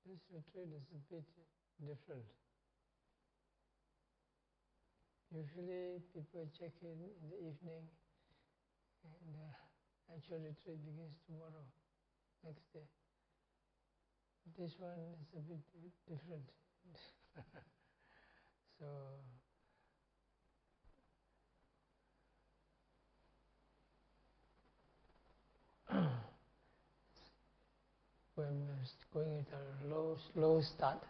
This retreat is a bit different. Usually people check in the evening and the actual retreat begins tomorrow, next day. This one is a bit different. So we're going at a slow start.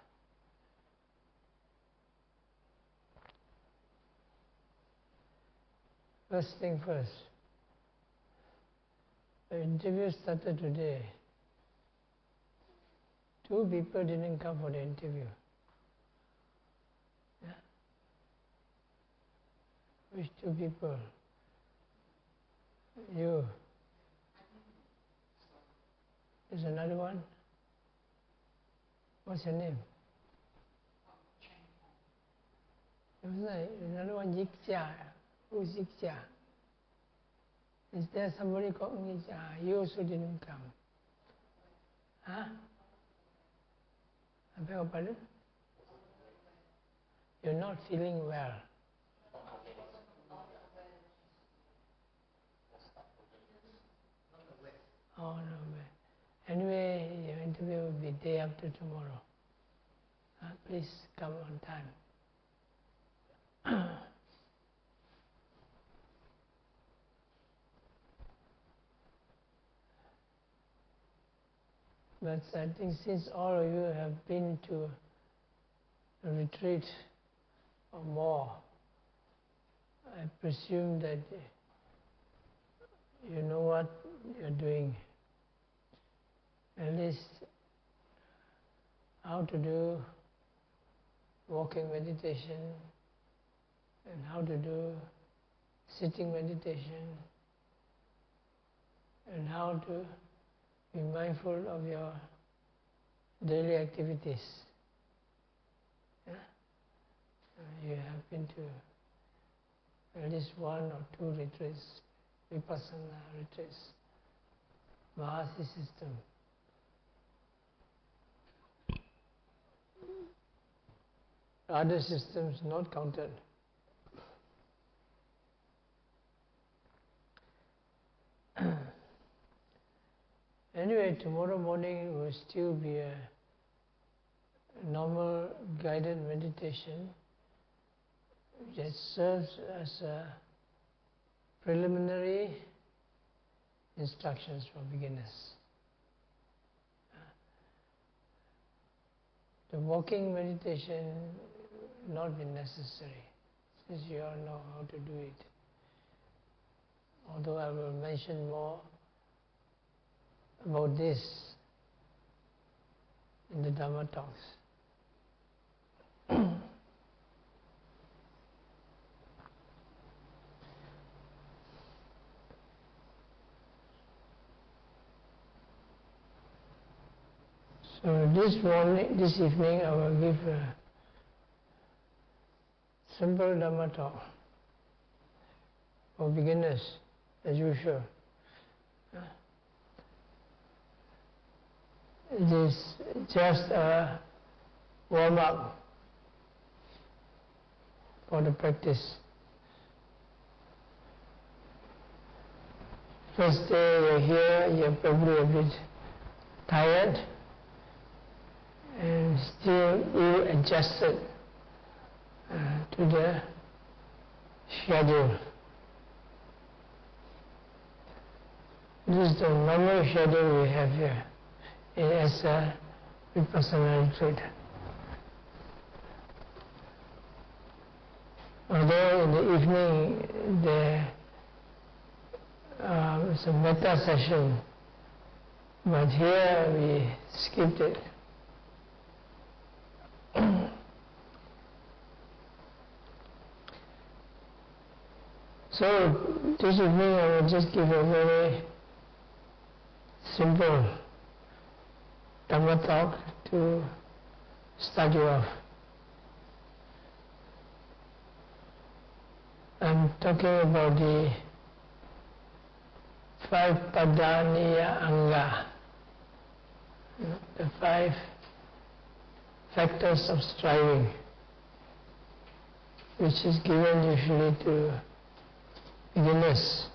First thing first, the interview started today. 2 people didn't come for the interview. Yeah? Which 2 people? You. There's another one? What's your name? There's another one, Yikja. Who's Yikja? Is there somebody called Yikja? You also didn't come. Huh? I beg your pardon? You're not feeling well. Oh, no. Anyway, your interview will be day after tomorrow. Please come on time. But I think since all of you have been to a retreat or more, I presume that you know what you're doing. At least how to do walking meditation and how to do sitting meditation and how to be mindful of your daily activities. Yeah? You have been to at least 1 or 2 retreats, Vipassana retreats, Mahasi system. Other systems not counted. Anyway, tomorrow morning will still be a normal guided meditation that serves as a preliminary instructions for beginners. The walking meditation will not be necessary, since you all know how to do it. Although I will mention more about this in the Dhamma talks. So this evening I will give a simple Dhamma talk for beginners, as usual. It is just a warm-up for the practice. First day you're here, you're probably a bit tired and still ill-adjusted to the schedule. This is the normal schedule we have here as a Vipassana retreat. Although in the evening there is a metta session, but here we skipped it. So this evening I will just give a very simple Dhamma talk to start you off. I'm talking about the 5 Padaniya Anga, the 5 factors of striving, which is given usually to beginners.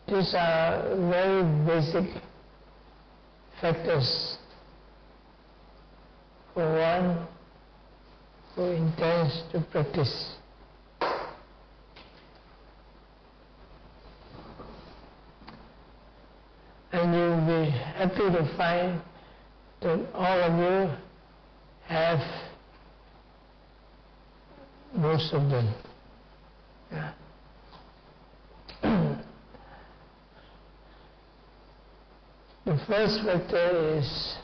These are very basic factors for one who intends to practice. And you'll be happy to find that all of you have most of them. Yeah. The first factor is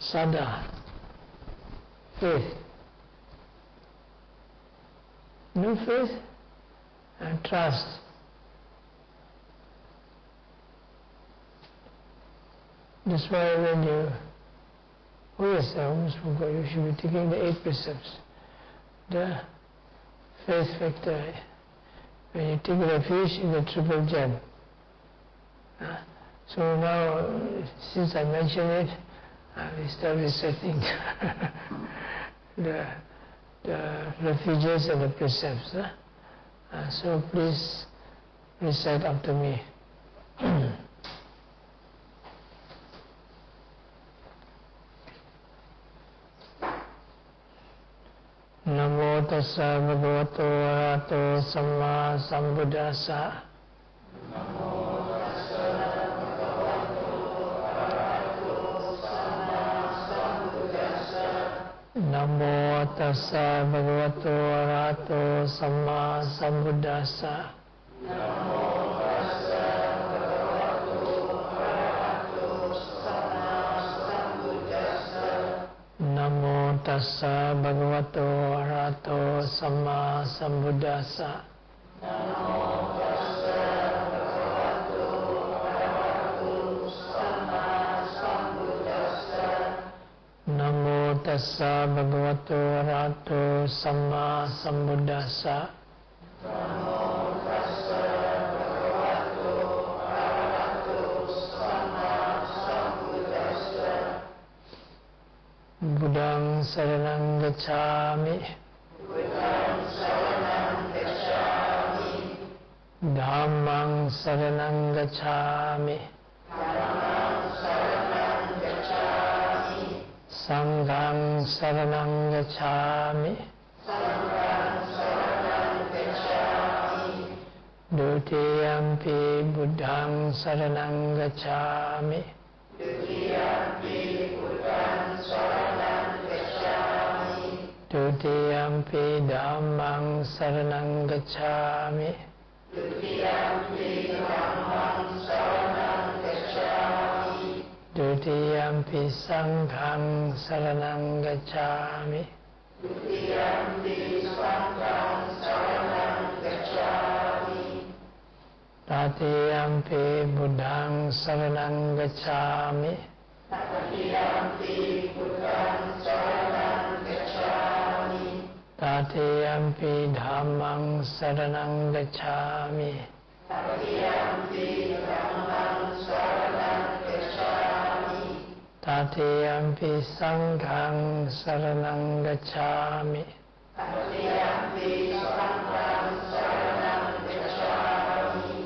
sada, faith. No faith and trust. That's why when you, yes, I almost forgot, you should be taking the 8 precepts. The faith factor, when you take refuge in the triple gem. So now, since I mentioned it, I will start reciting the refuges and the precepts. So please recite after me. Namo tassa bhagavato arahato samma sambuddhassa. Namo tassa bhagavato arahato samma sambuddhassa. Namo tassa bhagavato arahato samma sambuddhassa. Namo tassa bhagavato arahato samma sambuddhassa. Namo tassa bhagavato arahato samma sambuddhassa. Namo tassa bhagavato arahato samma sambuddhassa. Namo tassa bhagavato arahato samma sambuddhassa. Namo tassa bhagavato arahato samma sambuddhassa. Buddhaṃ saranam gacchāmi. Buddhaṃ saranam gacchāmi. Dhammaṃ saranam gacchāmi. Dhammaṃ saranam gacchāmi. Sanghaṃ saranam gacchāmi. Sanghaṃ saranam gacchāmi. Dutiyampi Buddhaṃ saranam gacchāmi. Dutiyampi Buddhaṃ saranam gacchāmi. Dutiyampi Dhammaṃ saranam gacchāmi. Dutiyampi Dhammaṃ saranam gacchāmi. Dutiyampi Sanghaṃ saranam gacchāmi. Dutiyampi Sanghaṃ saranam gacchāmi. Tatiyampi Buddhaṃ saranam gacchāmi. Tatiyampi Buddhaṃ saranam gacchāmi. Tatiyampi Dhammaṃ saranam gacchāmi. Tatiyampi Dhammaṃ saranam gacchāmi. Tatiyampi Sanghaṃ saranam gacchāmi. Tatiyampi Sanghaṃ saranam gacchāmi.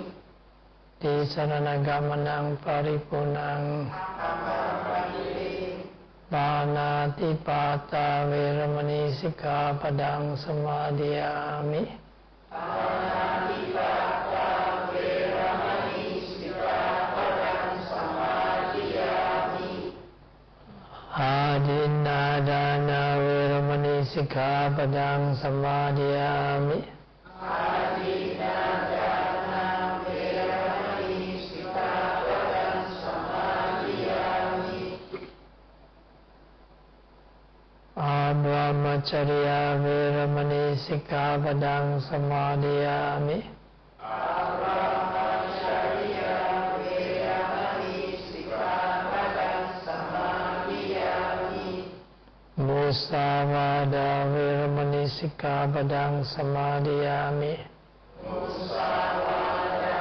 Tisaranagamanam paripurnaṃ. Pānātipātā veramani sikkhapadang samadhiyāmi. Pānātipātā veramani sikkhapadang samadhiyāmi. Ādinādāna veramani sikkhapadang samadhiyāmi. Ādinādāna veramani sikkhapadang samadhiyāmi. Brahmacharya veramani sikkhapadang samadhiyāmi. Brahmacharya veramani sikkhapadang samadhiyāmi. Musavāda veramani sikkhapadang samadhiyāmi. Musavāda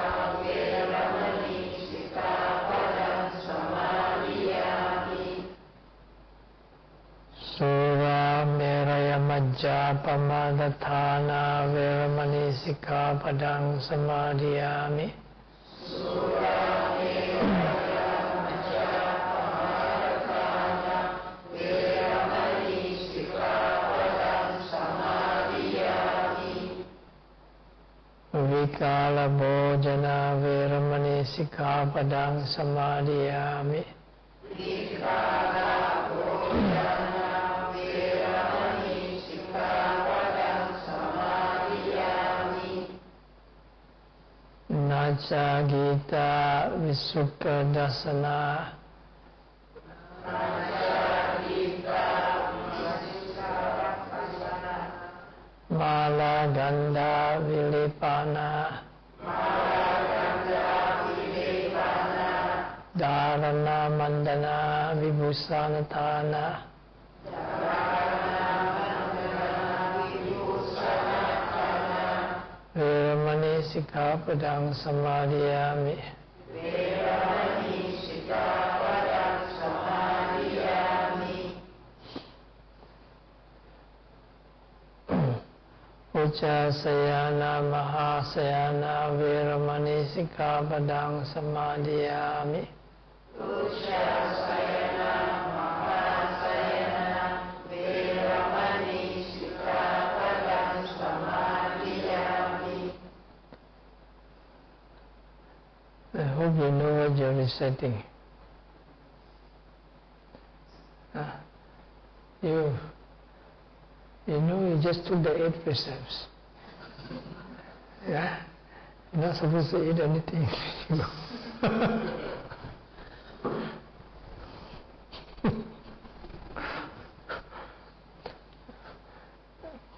veramani sikkhapadang Vacca Pamadatthana Veramani Sikkhapadang Samadhiyami. Vikala Bhojana Veramani Sikkhapadang Samadhiyami. Naca Gita Visukha Dasana. Mala Ganda Vilipana. Dharana Mandana Vibhusanatana. Veramani Sikkhapadang Samadhiyami. Uccasayana Mahasayana Veramani Sikkhapadang Samadhiyami. Uccasayana Mahasayana Veramani Sikkhapadang Samadhiyami. I hope you know what you're reciting. You know, you just took the 8 precepts. Yeah? You're not supposed to eat anything.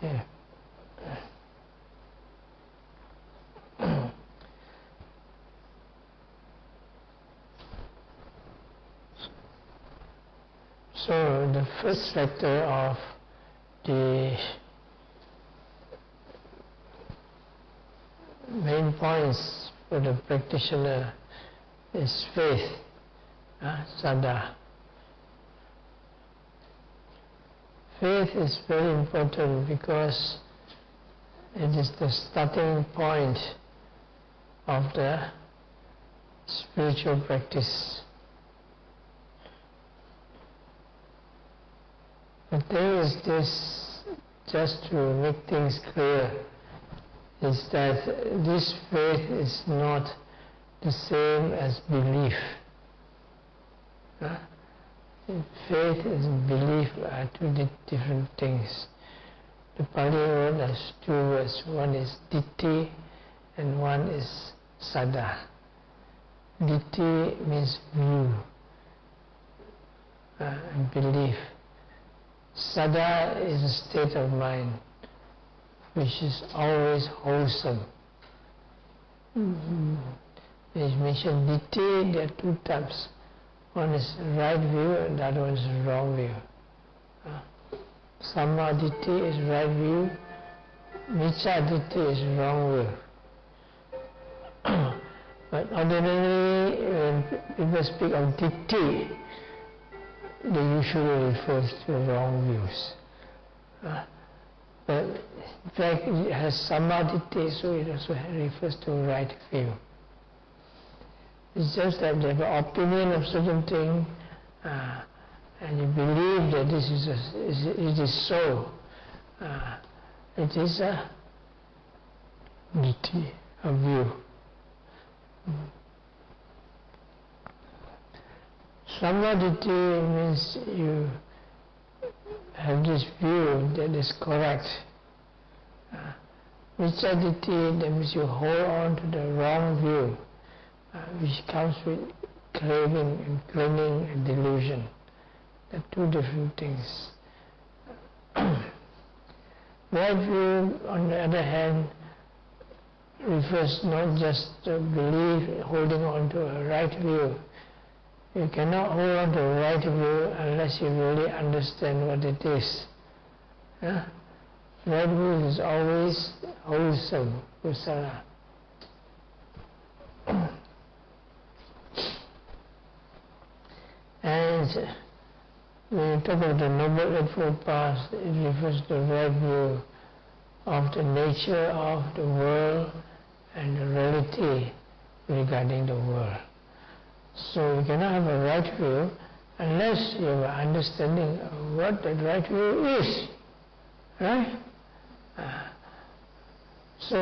Yeah. So the first factor of the main points for the practitioner is faith, saddha. Faith is very important because it is the starting point of the spiritual practice. The thing is this, just to make things clear, is that this faith is not the same as belief. Faith and belief are two different things. The Pali word has 2 words. One is ditti and one is saddha. Ditti means view and belief. Saddha is a state of mind which is always wholesome. As mentioned, ditti, there are 2 types. One is right view and the other one is wrong view. Samma ditti is right view, micca ditti is wrong view. But ordinarily, when people speak of ditti, they usually refer to wrong views. But in fact, it has samma ditti, so it also refers to right view. It's just that they have an opinion of certain thing, and you believe that this is it is so. It is a ditti, a view. Samma ditti means you have this view that is correct. Micca ditti, that means you hold on to the wrong view, which comes with craving and clinging and delusion. They're 2 different things. Right view, on the other hand, refers not just to belief, holding on to a right view. You cannot hold on to a right view unless you really understand what it is. Right view is always wholesome, kusala. And when you talk of the Noble Eightfold Path, it refers to the right view of the nature of the world and the reality regarding the world. So you cannot have a right view unless you have an understanding of what that right view is. Right? So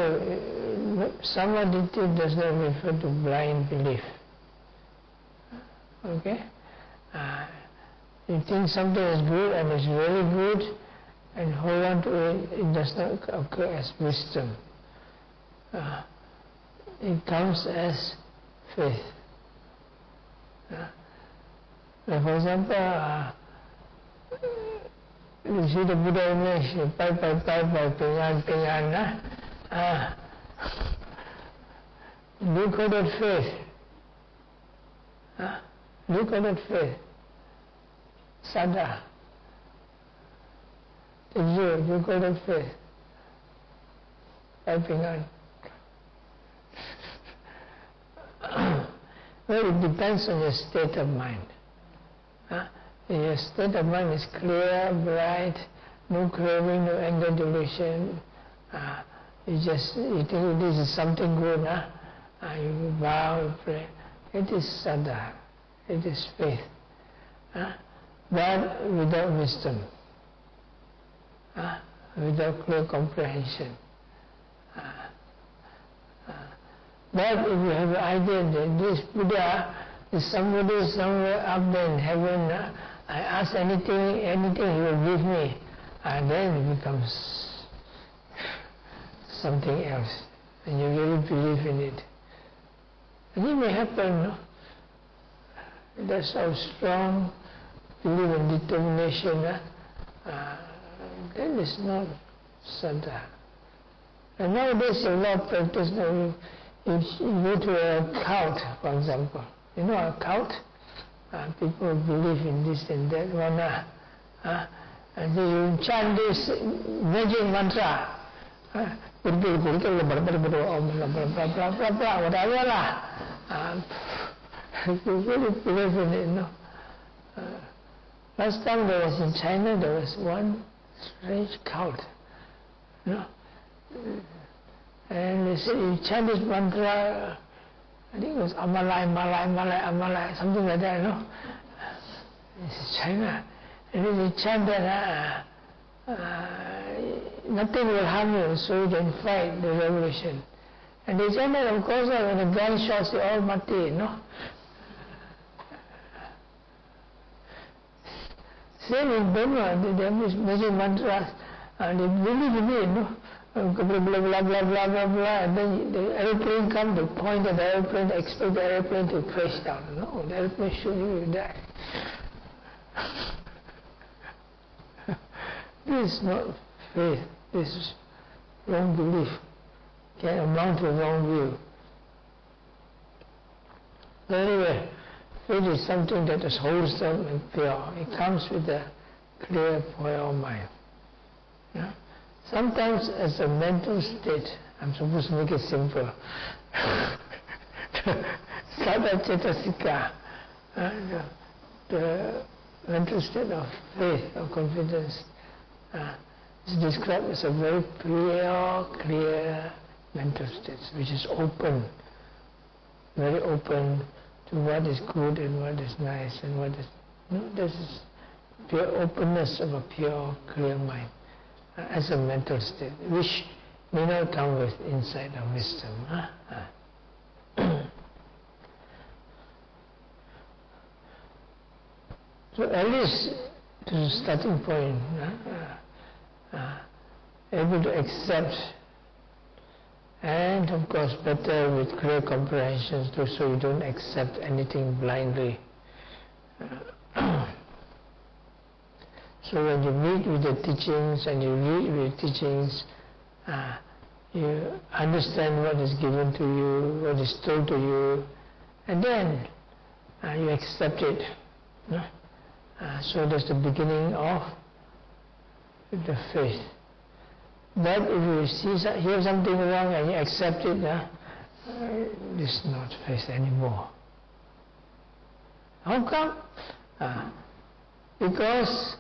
samadhi does not refer to blind belief. Okay? You think something is good and it's very good and hold on to it, it does not occur as wisdom. It comes as faith. Like for example, you see the Buddha image, pai, pingan, do you call that faith? Do you call that faith? Sada. Do you call that faith? Pai, pingan. Well, it depends on your state of mind. If your state of mind is clear, bright, no craving, no anger, delusion, you think this is something good, you bow, you pray. It is sada, it is faith, but without wisdom, without clear comprehension. But if you have an idea that this Buddha is somebody somewhere up there in heaven, I ask anything he will give me, and then it becomes something else, and you really believe in it. And it may happen, no? That's how strong belief and determination, that is not sada. And nowadays a lot of practice now. You go to a cult, for example. You know a cult? People believe in this and that one. And they chant this magic mantra. Whatever lah. You really believe in it, no? Last time there was in China, there was one strange cult. You know? And they say, you chant this mantra, I think it was Amalai, something like that, you know. This is China. And then they chant that, nothing will harm you, so you can fight the revolution. And they chant that, of course, when the gunshots, they all mati, you know. Same in Burma, they have this magic mantras, and they believe in it, you know. Blah, blah, blah, blah, blah, blah, blah, and then the aeroplane comes, they point at the aeroplane, they expect the aeroplane to crash down. No, the aeroplane shoot you, you die. This is not faith, this is wrong belief, can amount to wrong view. But anyway, faith is something that is wholesome and pure. It comes with a clear, pure mind. Yeah? Sometimes as a mental state, I'm supposed to make it simple. Sada cetasika, the mental state of faith, of confidence, is described as a very pure, clear mental state, which is open, very open to what is good and what is nice and what is... No, this is pure openness of a pure, clear mind. As a mental state, which may not come with insight or wisdom. So at least to the starting point, able to accept, and of course better with clear comprehension, so you don't accept anything blindly. So when you meet with the teachings and you read with the teachings, you understand what is given to you, what is told to you, and then you accept it. No? So that's the beginning of the faith. But if you hear something wrong and you accept it, this is not faith anymore. How come? Because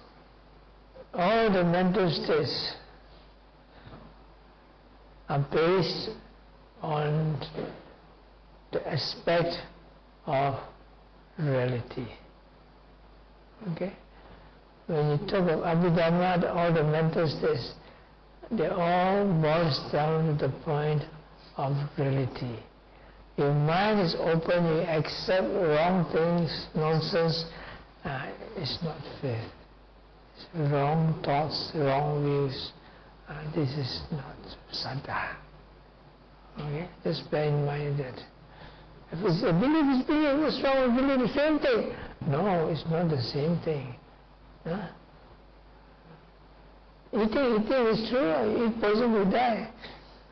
all the mental states are based on the aspect of reality. Okay? When you talk of Abhidhamma, all the mental states, they all boils down to the point of reality. Your mind is open, you accept wrong things, nonsense, it's not faith. It's wrong thoughts, wrong views. This is not saddha. Okay? Just bear in mind that. If it's a belief, it's belief, what's wrong with belief? The same thing. No, it's not the same thing. Huh? Eating is true. You eat poison, you die.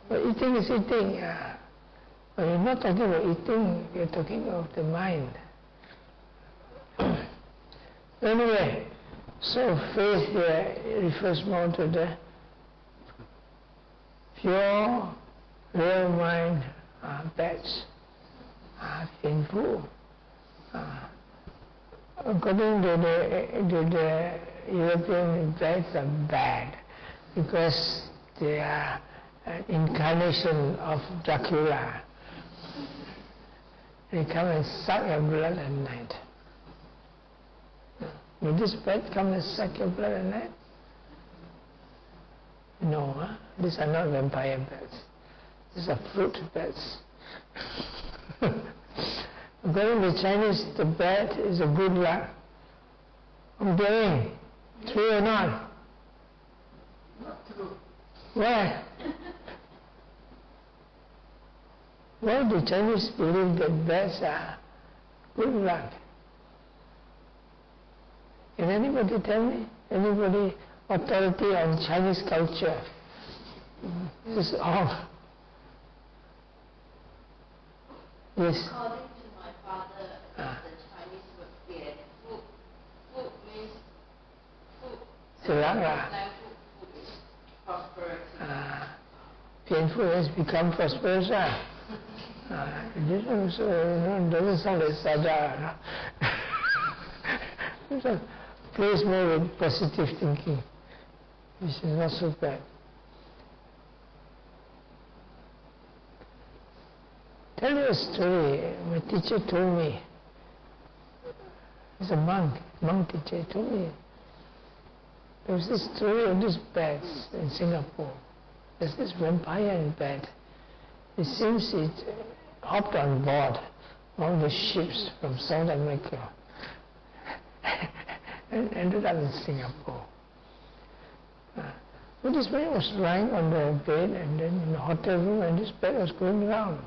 But eating is eating. But you're not talking about eating, you're talking of the mind. Anyway, so faith here refers more to the pure, real mind, beds, painful. According to the European, beds are bad because they are an incarnation of Dracula. They come and suck your blood at night. Will this bed come and suck your blood at night? No, these are not vampire beds. These are fruit beds. According to Chinese, the bed is a good luck. I'm going. True or not? Not true. Why? Why do Chinese believe that beds are good luck? Can anybody tell me? Anybody authority on Chinese culture? This is all. Yes. According to my father, the Chinese word "bian fu." Fu means food. Food is prosperity. Painful has become prosperous. This also doesn't sound like saddha. So plays more with positive thinking, which is not so bad. Tell you a story. My teacher told me. He's a monk teacher. He told me there was this story of these bats in Singapore. There's this vampire in bed. It seems it hopped on board one of the ships from South America and ended up in Singapore. So this man was lying on the bed and then in the hotel room, and this bed was going around.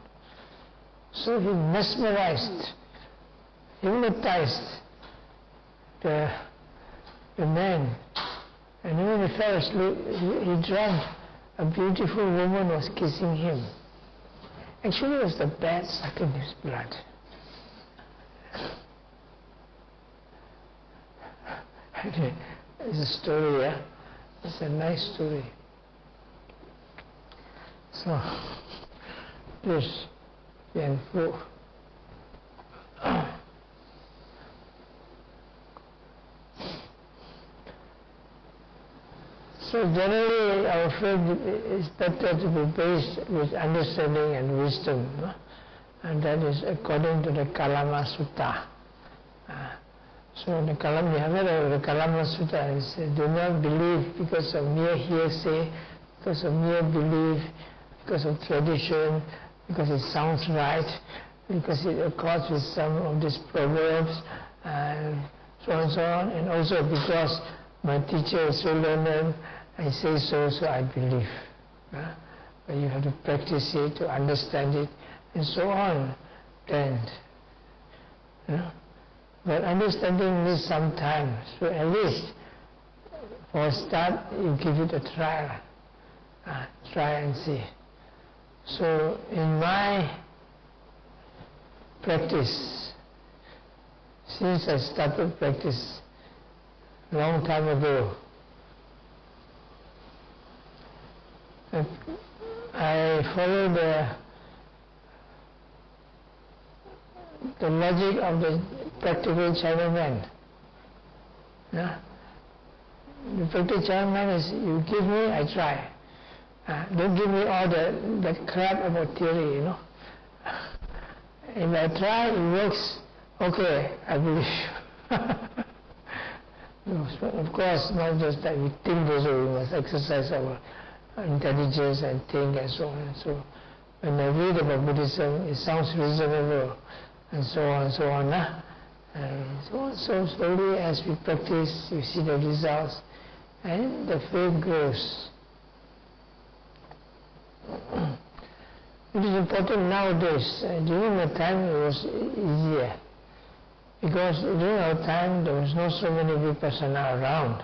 So he mesmerized, hypnotized the man. And when he fell asleep, he dreamt a beautiful woman was kissing him. Actually, it was the bat sucking his blood. It's a story, yeah? It's a nice story. So, this Yan Fu. So generally our faith is better to be based with understanding and wisdom, no? And that is according to the Kalama Sutta. So the Kalama, you have heard of the Kalama Sutta, is do not believe because of mere hearsay, because of mere belief, because of tradition, because it sounds right, because it accords with some of these proverbs, and so on, and also because my teacher is so learned, I say so I believe. But you have to practice it, to understand it, and so on. Then, but understanding needs some time. So at least, for a start, you give it a trial. Try and see. So in my practice, since I started practice long time ago, I follow the logic of the practical Chinaman. Yeah? The practice Charanam is, you give me, I try. Don't give me all that crap about theory, you know. If I try, it works, okay, I believe you. No, of course, not just that we think also, we must exercise our intelligence and think and so on and so on. When I read about Buddhism, it sounds reasonable and so on and so on. And so slowly as we practice, you see the results and the faith grows. It is important nowadays. During the time it was easier. Because during our time there was not so many vipassana around.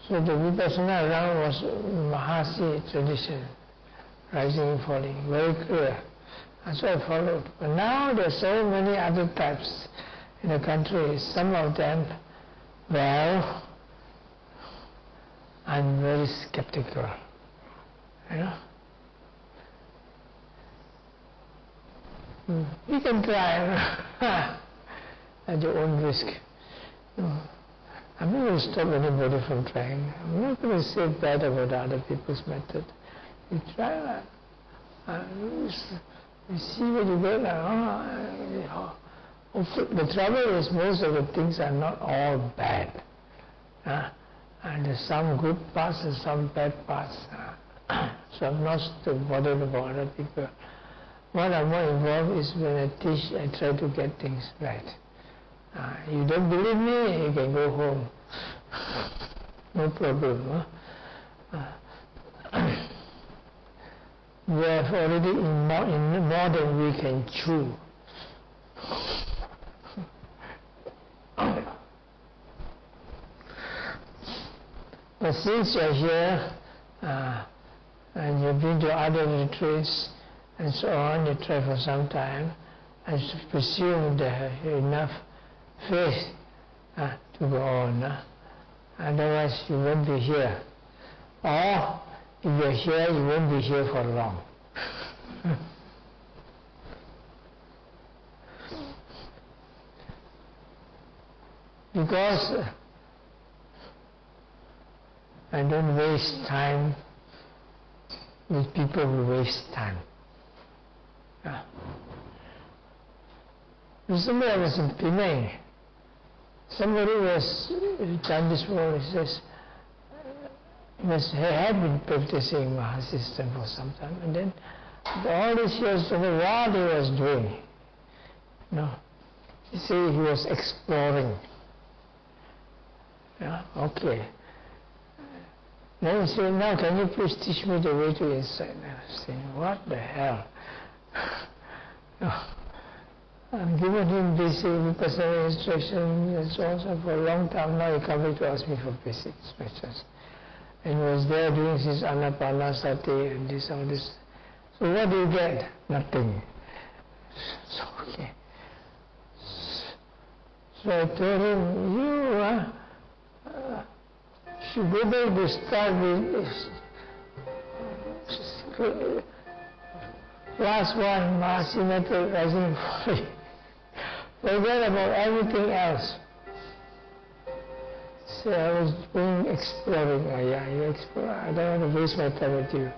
So the vipassana around was Mahasi tradition, rising and falling, very clear. And so I followed. But now there are so many other types in the country. Some of them, well, I'm very skeptical. You know? You can try at your own risk. No. I'm not going to stop anybody from trying. I'm not going to say bad about other people's method. You try you see what you get. The trouble is most of the things are not all bad. And there's some good parts and some bad parts. So I'm not too bothered about other people. What I'm more involved is when I teach, I try to get things right. You don't believe me, you can go home. No problem. We have already in more than we can chew. But since you're here, and you've been to other retreats and so on, you try for some time, I presume they have enough faith to go on. Otherwise you won't be here. Or if you're here, you won't be here for long. Because I don't waste time with people who waste time. Recently I was in Penang. Somebody was Chinese world, he says, he had been practicing Mahasystem for some time, and then all these years, what he was doing. You see, he was exploring. Okay. Then he said, now can you please teach me the way to insight? And I was saying, what the hell? I'm giving him basic vipassana instructions and so on, so for a long time now he comes to ask me for basic instructions. And he was there doing his anapanasati and this, all this. So what do you get? Nothing. So, okay. So I told him, you should be able to start with last one, Mahasi method, rising falling. Forget about everything else. So I was doing exploring. You explore. I don't want to waste my time with you.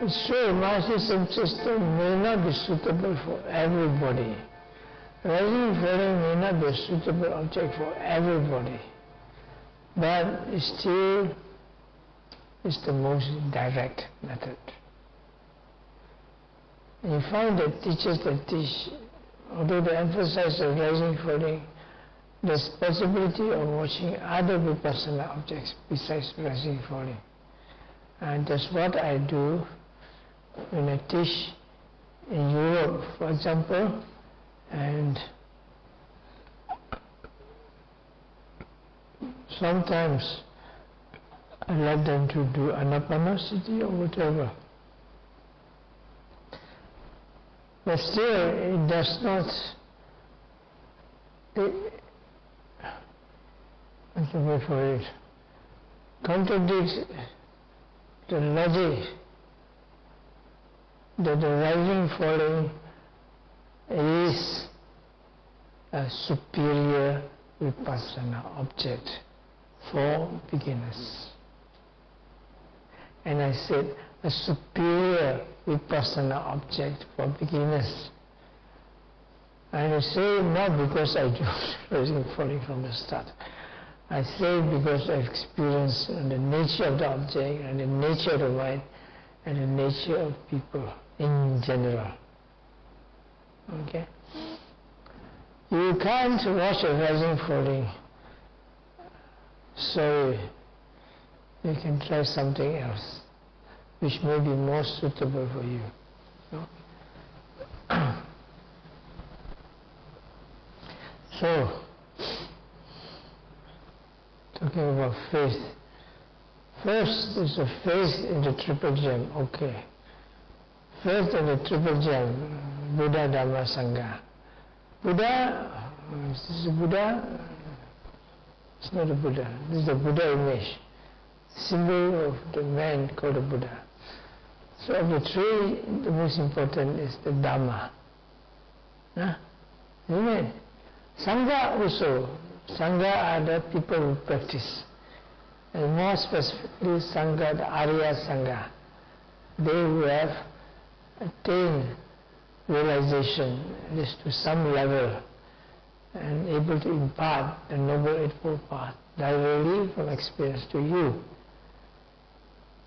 It's true, Mahasi system may not be suitable for everybody. Rising falling may not be a suitable object for everybody. But it still is the most direct method. And you find that teachers that teach, although they emphasize the rising falling, there's possibility of watching other vipassana objects besides rising falling. And that's what I do when I teach in Europe, for example, and sometimes I let them to do anapanasati or whatever. But still, it does not, what's the word for it, contradict the logic that the rising falling is a superior vipassana object for beginners. And I said a superior vipassana object for beginners. And I say not because I do rising falling from the start. I say because I've experienced the nature of the object and the nature of the mind and the nature of people in general. Okay? You can't watch a rising falling. So you can try something else which may be more suitable for you. No? So, talking about faith. First is the faith in the triple gem. Okay. Faith in the triple gem, Buddha, Dhamma, Sangha. Buddha, this is a Buddha. It's not a Buddha. This is the Buddha image, symbol of the man called a Buddha. So of the three, the most important is the Dhamma. Huh? Amen. Sangha also. Sangha are the people who practice. And more specifically, Sangha, the Arya Sangha. They who have attained realization, at least to some level, and able to impart the Noble Eightfold Path directly from experience to you.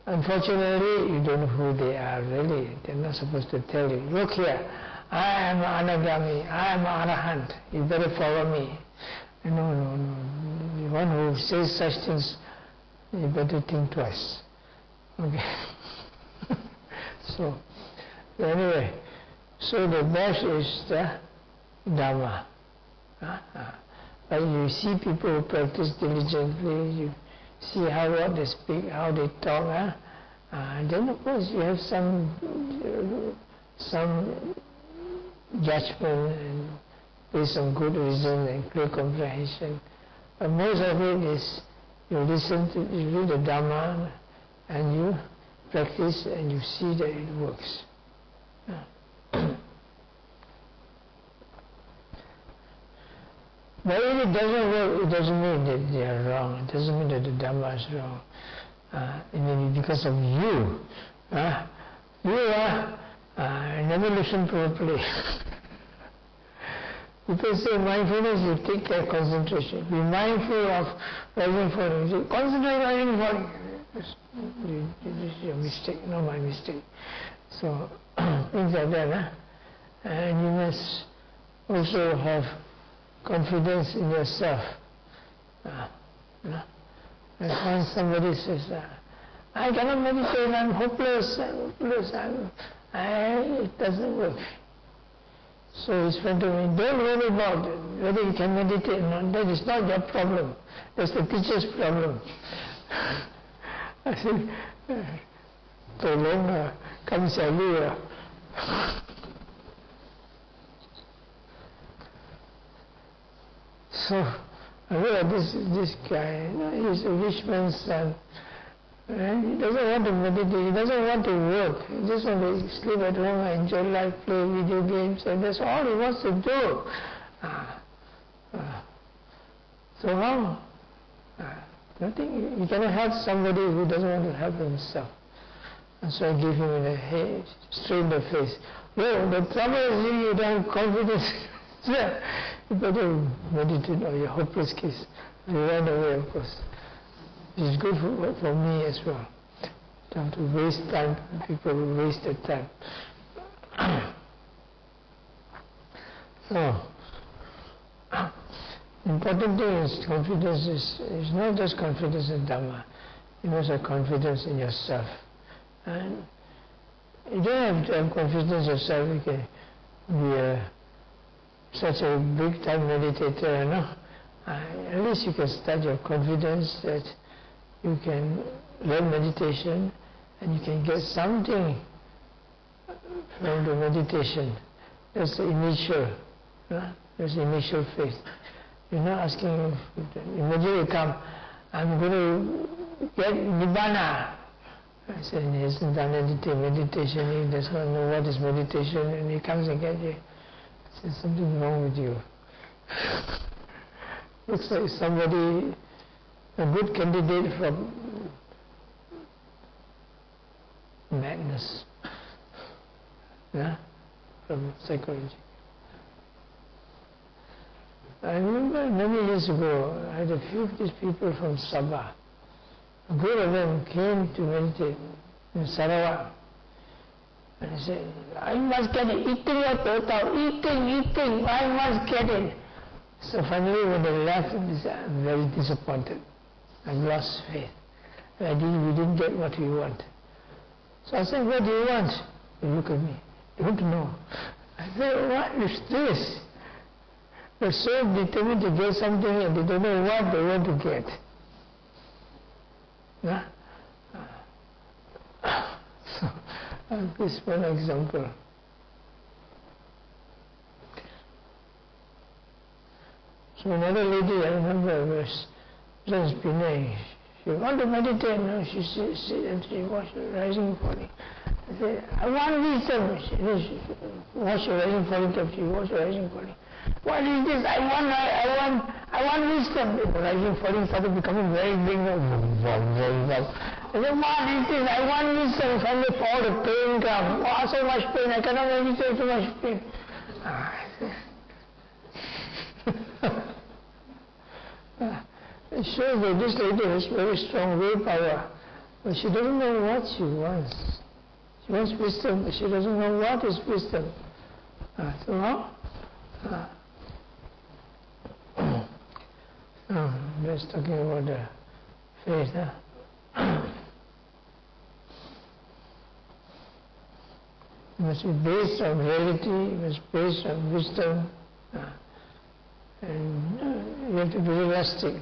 Unfortunately, you don't know who they are really. They're not supposed to tell you, look here, I am Anagami, I am Arahant, you better follow me. No. The one who says such things, you better think twice. Okay. So, anyway, so the best is the Dhamma. But you see people who practice diligently, you see what they speak, how they talk, then of course you have some judgment and based on good reason and clear comprehension. But most of it is you listen to, you read the Dhamma and you practice and you see that it works. But if it doesn't work, it doesn't mean that they are wrong. It doesn't mean that the Dhamma is wrong. It may be because of you. You never listen properly. People say mindfulness, you take that concentration. Be mindful of rising falling. You concentrate on rising falling. This is your mistake, not my mistake. So, things like that. And you must also have confidence in yourself. And when somebody says, I cannot meditate, I'm hopeless, it doesn't work. So his friend told me, don't worry about it, whether you can meditate or not. That is not your problem. That's the teacher's problem. I said, tolong kami selalu. So, this guy, he's a rich man's son. And he doesn't want to meditate, he doesn't want to work. He just wants to sleep at home, enjoy life, play video games, and that's all he wants to do. So how? Nothing. You cannot help somebody who doesn't want to help himself. And so I give him in the head, straight in the face. No, the trouble is you don't have confidence. You better meditate on your hopeless case. You run away, of course. It's good for me as well. Don't have to waste time. People will waste their time. So, important thing is confidence is not just confidence in Dhamma. You must have confidence in yourself. And you don't have to have confidence in yourself. You can be such a big time meditator, no? At least you can start your confidence that you can learn meditation and you can get something from the meditation. That's the initial, that's the initial faith. You're not asking, imagine you come, I'm going to get Nibbana. I said, he hasn't done anything, meditation, he does not know what is meditation, and he comes again here. I said, something wrong with you. Looks like somebody, a good candidate from madness, from psychology. I remember many years ago, I had a few of these people from Sabah. A group of them came to meditate in Sarawak. And he said, I must get it, eating your total, eating, I must get it. So finally when they left, they said, I'm very disappointed. I've lost faith. We didn't get what we want. So I said, what do you want? They look at me, they want to know. I said, what is this? They're so determined to get something and they don't know what they want to get. So, this is one example. So another lady, I remember, was just Pinay. She wanted to meditate, she sit and she watched the rising and falling. I said, I want wisdom. She watched the rising and falling, she watched the rising and falling. What is this? I want wisdom. The rising and falling started becoming very big. I said, what is this? I want wisdom. Finally all the pain comes. Oh, so much pain, I cannot meditate, so much pain. It shows that this lady has very strong willpower, but she doesn't know what she wants. She wants wisdom, but she doesn't know what is wisdom. Let's talking about the faith. It must be based on reality, it must be based on wisdom, and you have to be realistic.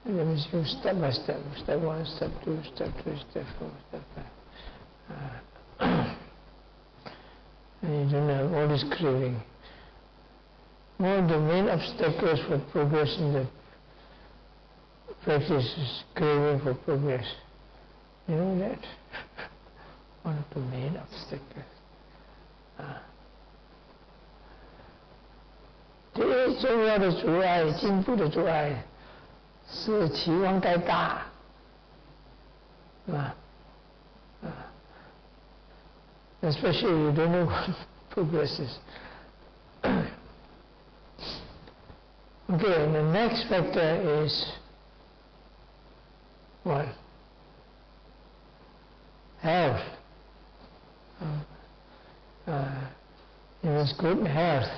That means you step by step, step one, step two, step three, step four, step five. And you don't have all this craving. One of the main obstacles for progress in the practice is craving for progress. You know that? One of the main obstacles. 第一重要的阻碍，进步的阻碍，是期望太大，especially you don't know what progress is. Okay, and the next factor is what? Health. It was good health.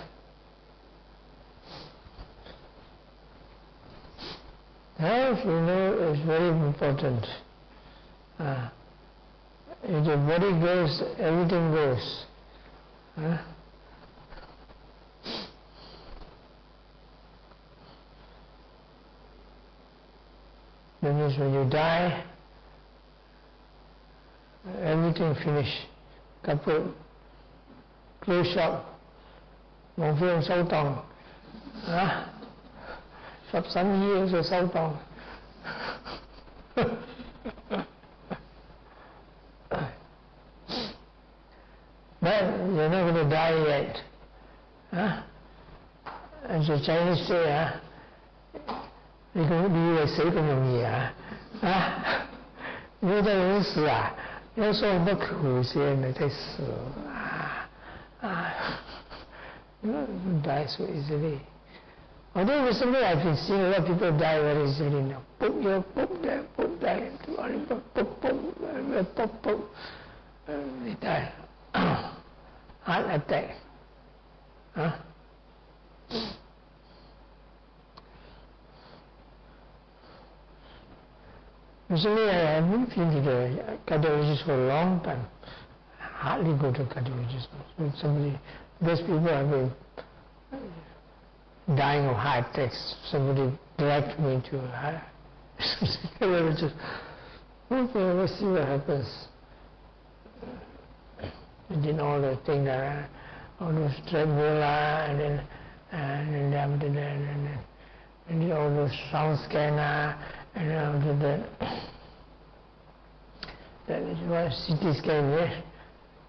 Health, you know, is very important. If the body goes, everything goes. That means when you die, everything finished. Couple, close shop, một viên sâu tòng, shop 3 years rồi sâu tòng. But you're not going to die yet. As the Chinese say, 你以為死咁容易啊？你在人死啊？要說不苦先，你才死You don't die so easily. Although recently I've been seeing a lot of people die very easily now. Poop here, poop there, poop there, poop, they die. Heart attack. Recently I haven't been to the cardiologist for a long time. I hardly go to cardiologist. Those people have been dying of heart attacks. Somebody dragged me to a cardiologist. Okay, let's see what happens. I did all the things that all those treadmill and did all those sound scanner and after that That is why CT scan, yeah?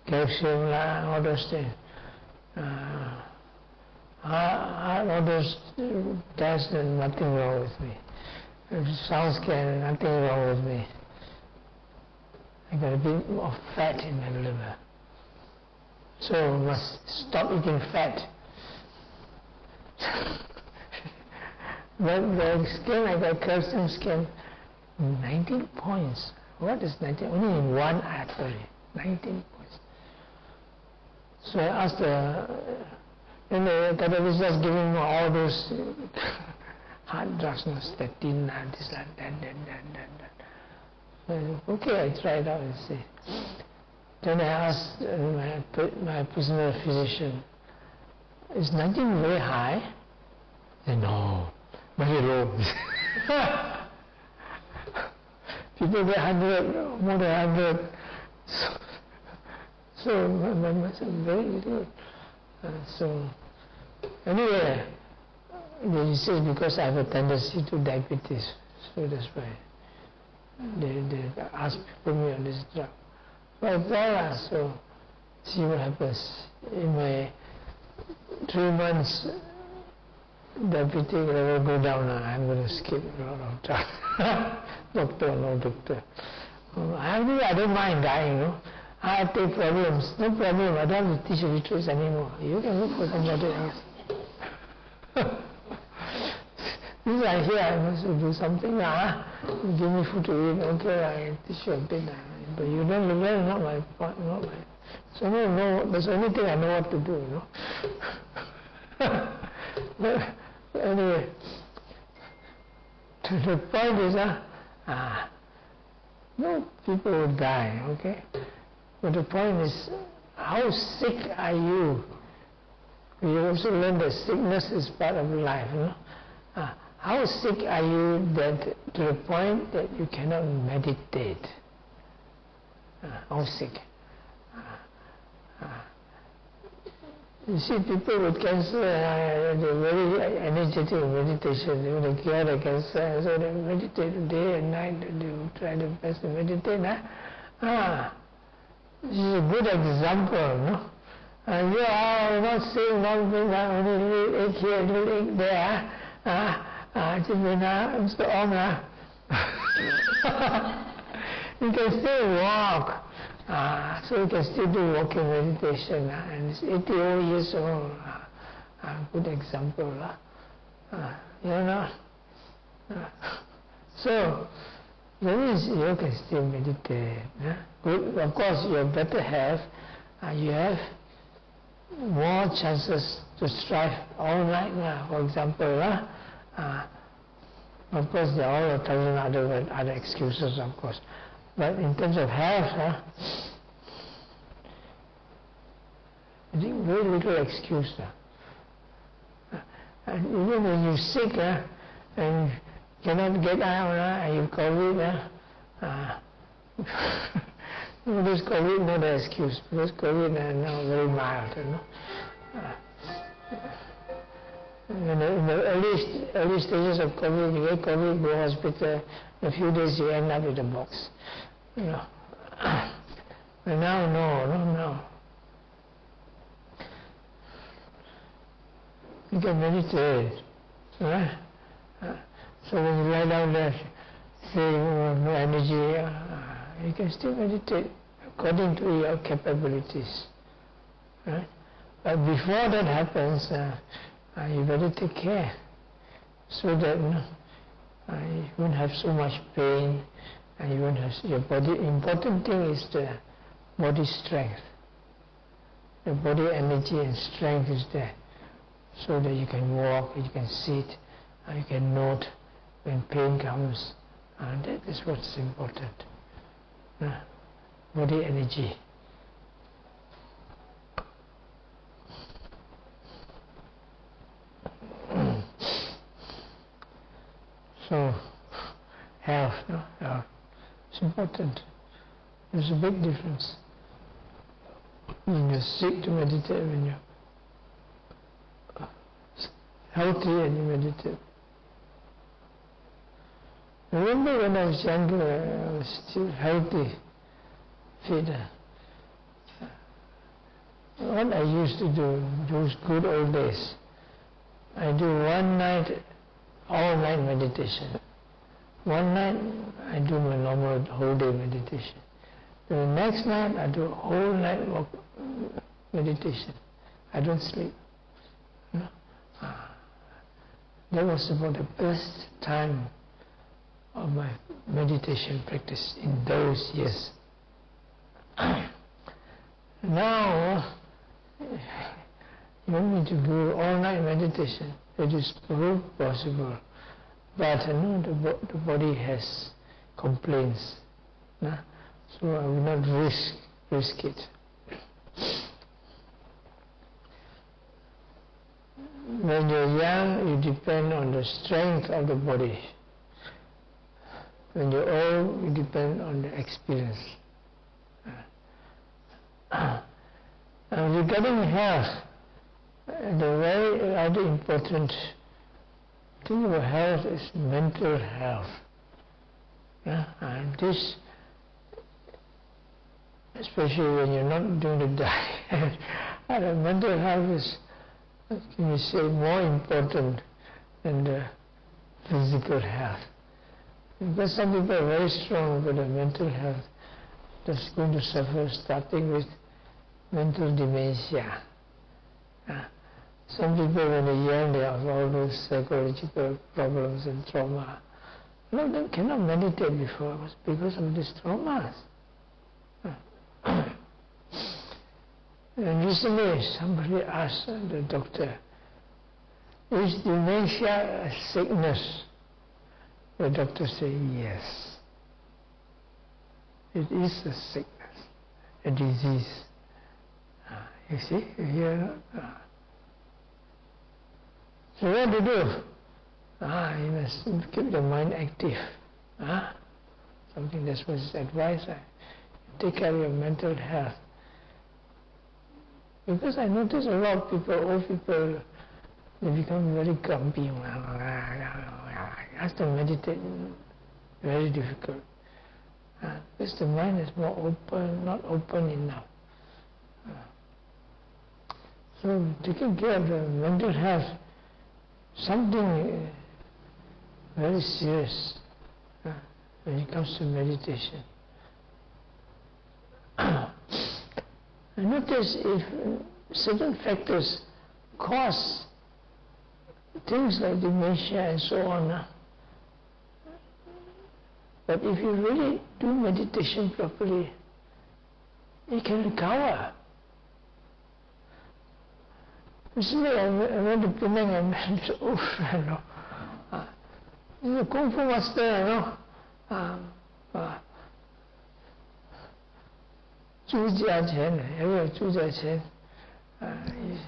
Calcium, all those things. All those tests, nothing wrong with me. Sound scan, nothing wrong with me. I got a bit of fat in my liver. So must stop eating fat. But the scan, I got calcium scan, 19 points. What is 19? Only in one artery, 19 points. So I asked then the was just giving me all those heart drugs, statin, this, that. So, okay, I tried out and see. Then I asked my personal physician, is 19 very high? He said, no, very low. People get 100, more than 100. So my muscle very little. So anyway, they say because I have a tendency to diabetes, so that's why they ask me on this drug. So I try, so see what happens. In my 3 months, diabetic level go down. I'm going to skip a lot of drugs. Doctor, no doctor. I don't mind dying, I take problems, no problem. I don't have to teach retreats anymore. You can look for somebody else. This I hear I must do something. Give me food to eat. Okay, I teach you a bit. But you don't learn, not my point. So that's the only thing I know what to do. But anyway, the point is, no, people will die. Okay. But the point is, how sick are you? We also learn that sickness is part of life. How sick are you that to the point that you cannot meditate? How sick? You see, people with cancer, they're very energetic in meditation. They want to cure the cancer, so they meditate day and night. They will try their best to meditate. This is a good example, no? And you are not saying one thing, only egg here, little egg there. You can still walk. So you can still do walking meditation. And it's 80 years old. Good example. So, that means you can still meditate. Good. Of course, you have better health. You have more chances to strive all night. For example, of course, there are all 1,000 other excuses, of course. But in terms of health, I think very little excuse. And even when you're sick and cannot get out and you COVID, this COVID not an excuse, because COVID is now very mild. In the early stages of COVID, you get COVID, go to the hospital, in a few days you end up with a box. But now, no. You can meditate. Right? So when you lie down there, say no energy, you can still meditate according to your capabilities. Right? But before that happens, you better take care so that you won't have so much pain and you won't have your body. Important thing is the body strength. The body energy and strength is there so that you can walk, you can sit, you can note when pain comes. That is what's important. Body energy. So, health, it's important. There's a big difference when you're sick to meditate, when you're healthy and you meditate. I remember when I was younger, I was still healthy. fit. What I used to do, those good old days, I do one night, all night meditation. One night I do my normal whole day meditation. The next night I do whole night meditation. I don't sleep. No? That was about the best time of my meditation practice in those years. Now, you want me to do all night meditation? It is possible, but the body has complaints, no? So I will not risk it. When you're young, you depend on the strength of the body. When you're old, you depend on the experience. Regarding health, the very other important thing about health is mental health. And this, especially when you're not doing the diet, and mental health is, can you say, more important than the physical health. Because some people are very strong with the mental health, that's going to suffer, starting with mental dementia. Some people when they're young, they have all those psychological problems and trauma. A lot of them cannot meditate before because of these traumas. And recently somebody asked the doctor, is dementia a sickness? The doctor said yes. It is a sickness, a disease. You see, you hear? So what to do? You must keep the mind active. Something that's was advice. Take care of your mental health. Because I notice a lot of people, old people, they become very grumpy. Ask them to meditate, very difficult. Because the mind is more open, not open enough. So taking care of the mental health, something very serious when it comes to meditation. I notice if certain factors cause things like dementia and so on, but if you really do meditation properly, you can recover. Recently I went to Penang and met an old friend. He's a Kung Fu master, 朱家钱，有没有朱家钱？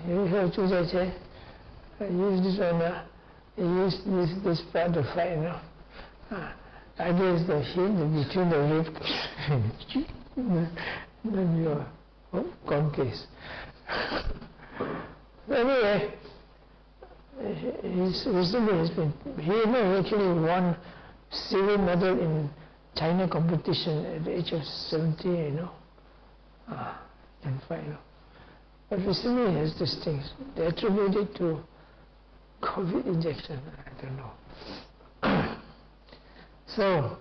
有没有朱家钱？Use this one, use this part to fight, against the hip between the ribs, then you are gone case. Anyway, recently he actually won silver medal in China competition at the age of 70, and fight, But recently he has these things. They attribute it to COVID injection, I don't know. So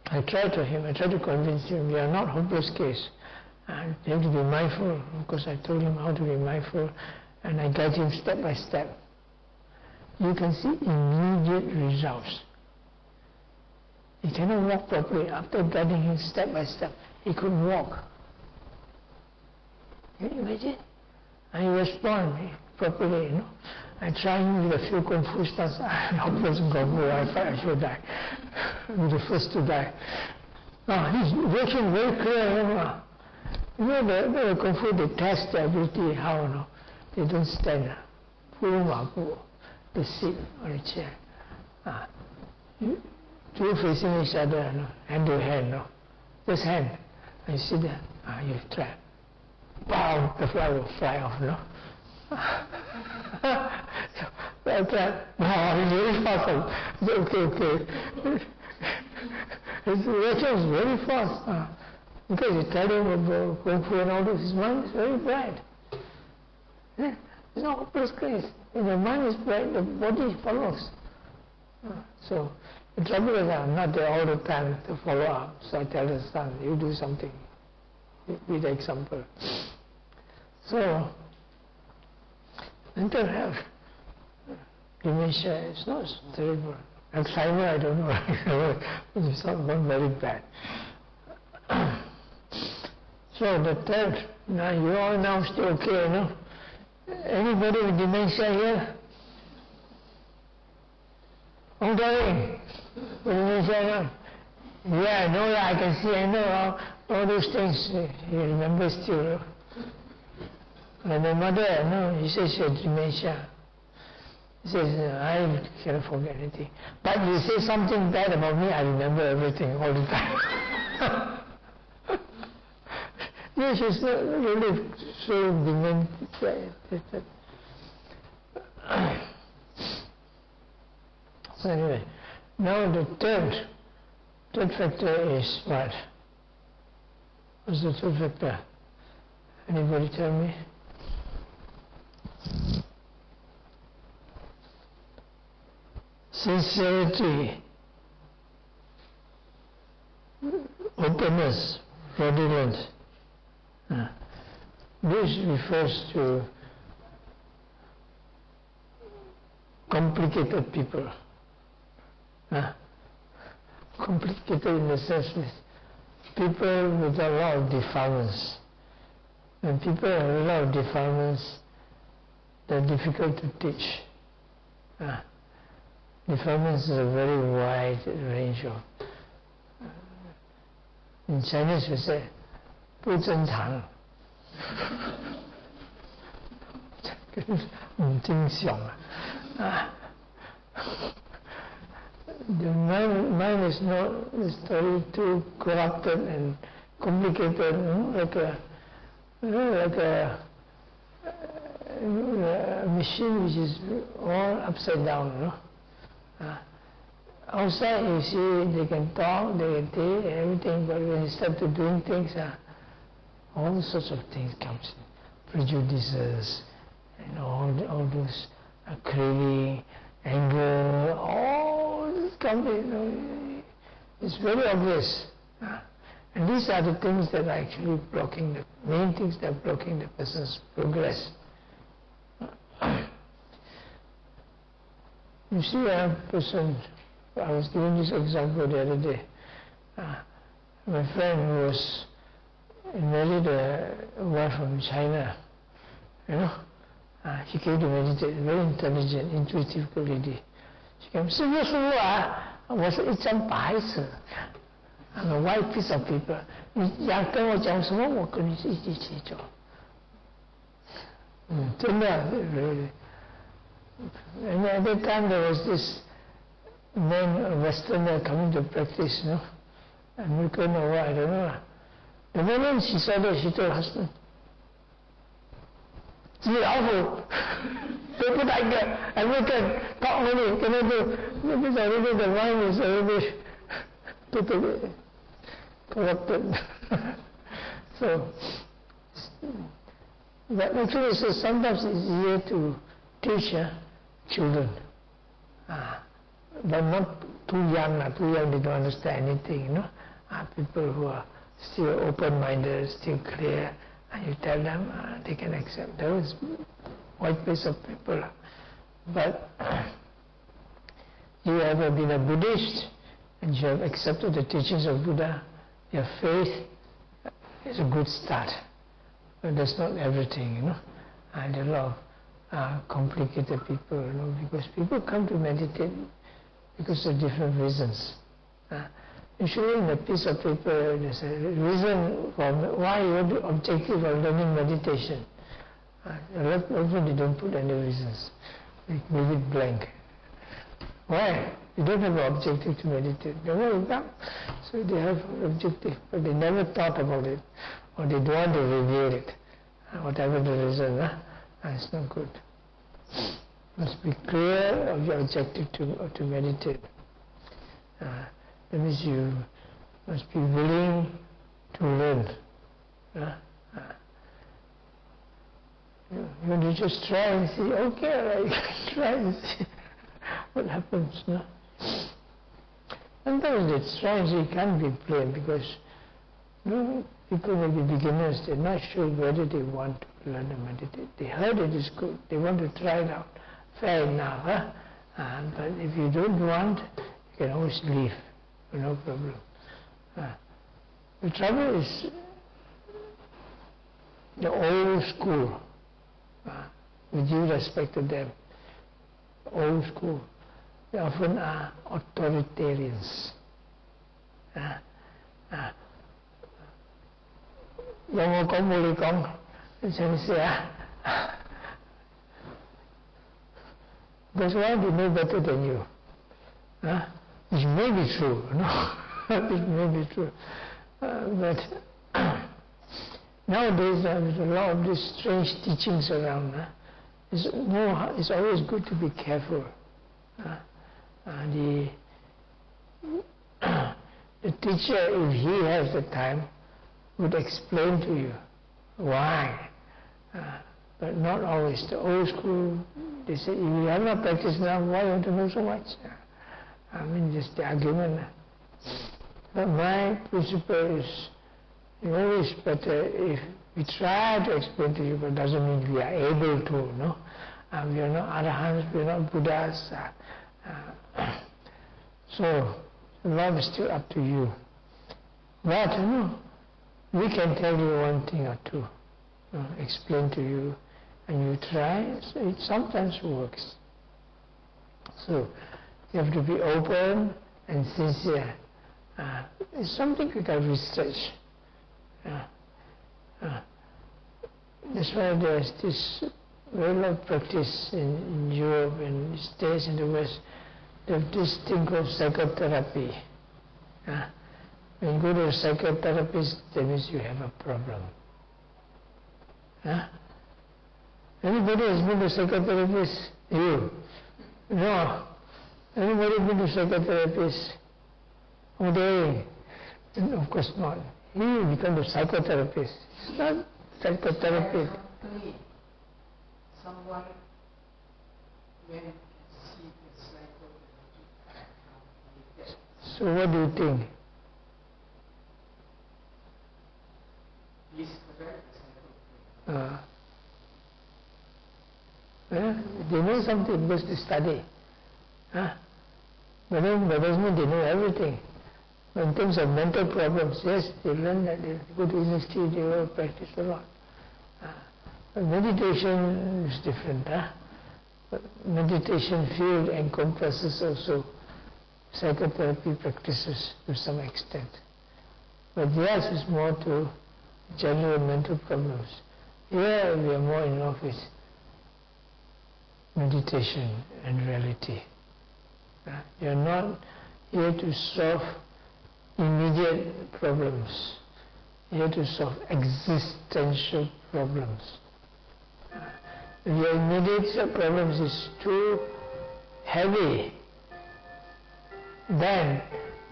I tried to convince him, we are not hopeless case. And you have to be mindful, because I told him how to be mindful, and I guide him step by step. You can see immediate results. He cannot walk properly. After guiding him step by step, he could walk. Can you imagine? And he responds properly, I try him with a few Kung Fu stunts. I'm hopeless in Kung Fu. I fight, I should die. I'm the first to die. He's working very clear. The Kung Fu, they test the ability, how, they don't stand. They sit on a chair. Two facing each other, hand to hand, just hand. And you sit there, you try. Boom, the fly will fly off, So I tried, it's very fast. Okay. His reaction is very fast. Because you tell him about Kung Fu and all this, his mind is very bright. Yeah? There's no hopeless case. When the mind is bright, the body follows. So the trouble is I'm not there all the time to follow up. So I tell the son, you do something. Be the example. So mental health, dementia is not terrible. Alzheimer, I don't know. It's not very bad. So the third, now you all now still okay, no? Anybody with dementia here? Ongoing with dementia, no? Yeah, I know that, I can see, I know all those things. You remember still, no? And my mother, no, he says she had dementia. He says, I cannot forget anything. But you say something bad about me, I remember everything all the time. Yeah, she's not really so dementia. So anyway, now the third factor is what? What's the third factor? Anybody tell me? Sincerity, openness, readiness. This refers to complicated people. Complicated in the sense that people with a lot of defilements. When people have a lot of defilements, they're difficult to teach. Defilements is a very wide range of. In Chinese we say, 不正常，唔正常啊。The mind is not very too corrupted and complicated, like a machine which is all upside down, no? Outside you see they can talk, they can take everything, but when you start to doing things, all sorts of things comes in. Prejudices, and all those craving, anger, all this comes in. It's very obvious. And these are the things that are actually blocking, the main things that are blocking the person's progress. You see a person, I was giving this example the other day. My friend who was married a wife from China, she came to meditate, very intelligent, intuitive lady. She came, 师父啊，我是一张白纸 ，I'm a white piece of paper. 你要跟我讲什么，我跟你一起做。真的 really. And at that time there was this man, a Westerner, coming to practice, American or what, I don't know. The moment she saw that, she told her husband, 纸老虎，都不带个 American talk only, cannot do. Because already the mind is already totally corrupted. So, but actually, so sometimes it's easier to teach children, but not too young. Too young, they don't understand anything. People who are still open-minded, still clear, and you tell them, they can accept. There is white piece of people. But you have been a Buddhist and you have accepted the teachings of Buddha, your faith is a good start. But that's not everything, And a lot of complicated people, because people come to meditate because of different reasons. Usually in a piece of paper there's a reason for why you are the objective of learning meditation. Often they don't put any reasons. They leave it blank. Why? You don't have an objective to meditate. They won't come. So they have an objective, but they never thought about it, or they don't want to reveal it. Whatever the reason, it's not good. Must be clear of your objective to meditate. That means you must be willing to learn. You just try and see, okay, I try and see what happens. No? Sometimes it's strange, it can't be blamed because people may be beginners, they're not sure whether they want to learn to meditate. They heard it is good, they want to try it out. Fair enough, but if you don't want, you can always leave, no problem. The trouble is the old school, with due respect to them, old school, they often are authoritarians. Yang con boleh con, saya. Because why they know better than you? Which may be true, no? It may be true. But nowadays there's a lot of these strange teachings around. It's always good to be careful. The teacher, if he has the time, would explain to you why. But not always. The old school, they say, if you have not practiced now, why you want to know so much? Just the argument. But my principle is, it's always better if we try to explain to you, but it doesn't mean we are able to, no? We are not Arahants, we are not Buddhas. So, the law is still up to you. But, we can tell you one thing or two, explain to you, and you try, so it sometimes works. So, you have to be open and sincere. It's something we can research. That's why there's this very lot of practice in Europe and States in the West. They have this thing called psychotherapy. When you go to a psychotherapist, that means you have a problem. Anybody has been to a psychotherapist? You? No. Anybody been to a psychotherapist? Uday? Of course not. You become a psychotherapist. It's not psychotherapy. Someone went to see the psychotherapist. So what do you think? He's correct. They know something because they study. But then that doesn't mean they know everything. In terms of mental problems, yes, they learn that, they go to university, they will practice a lot. But meditation is different. But meditation field encompasses also psychotherapy practices to some extent. But theirs is more to general mental problems. Here we are more in love with meditation and reality. You are not here to solve immediate problems. You have to solve existential problems. If your immediate problems is too heavy, then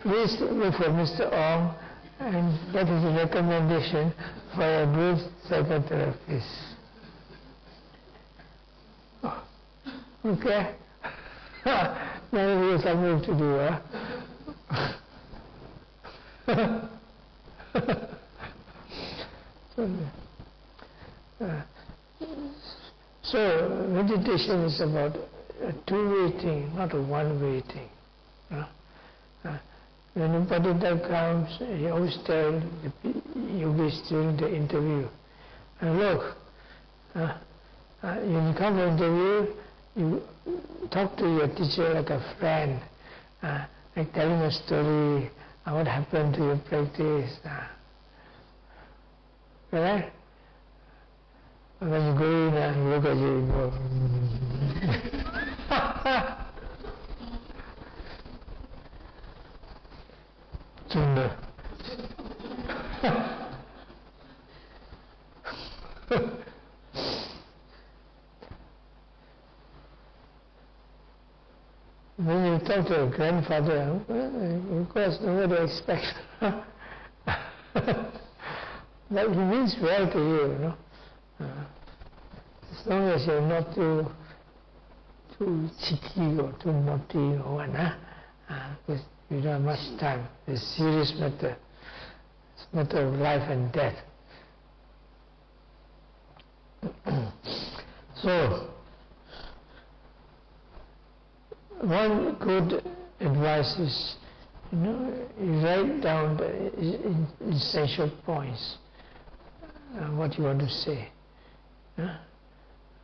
please look for Mr. Ong, and that is a recommendation for a good psychotherapist. Okay? Now we have something to do. So meditation is about a two-way thing, not a one-way thing. When a Padita comes, he always tells the yogis during the interview, look, when you come for interview, you talk to your teacher like a friend, like telling a story, what happened to your practice. Right? When you go in and look at you, you go, Chunda. When you talk to a grandfather, of course nobody expects. That means well to you, you know. As long as you're not too cheeky or too naughty or what, because you don't have much time. It's a serious matter. It's a matter of life and death. So, one good advice is, you write down the essential points, what you want to say,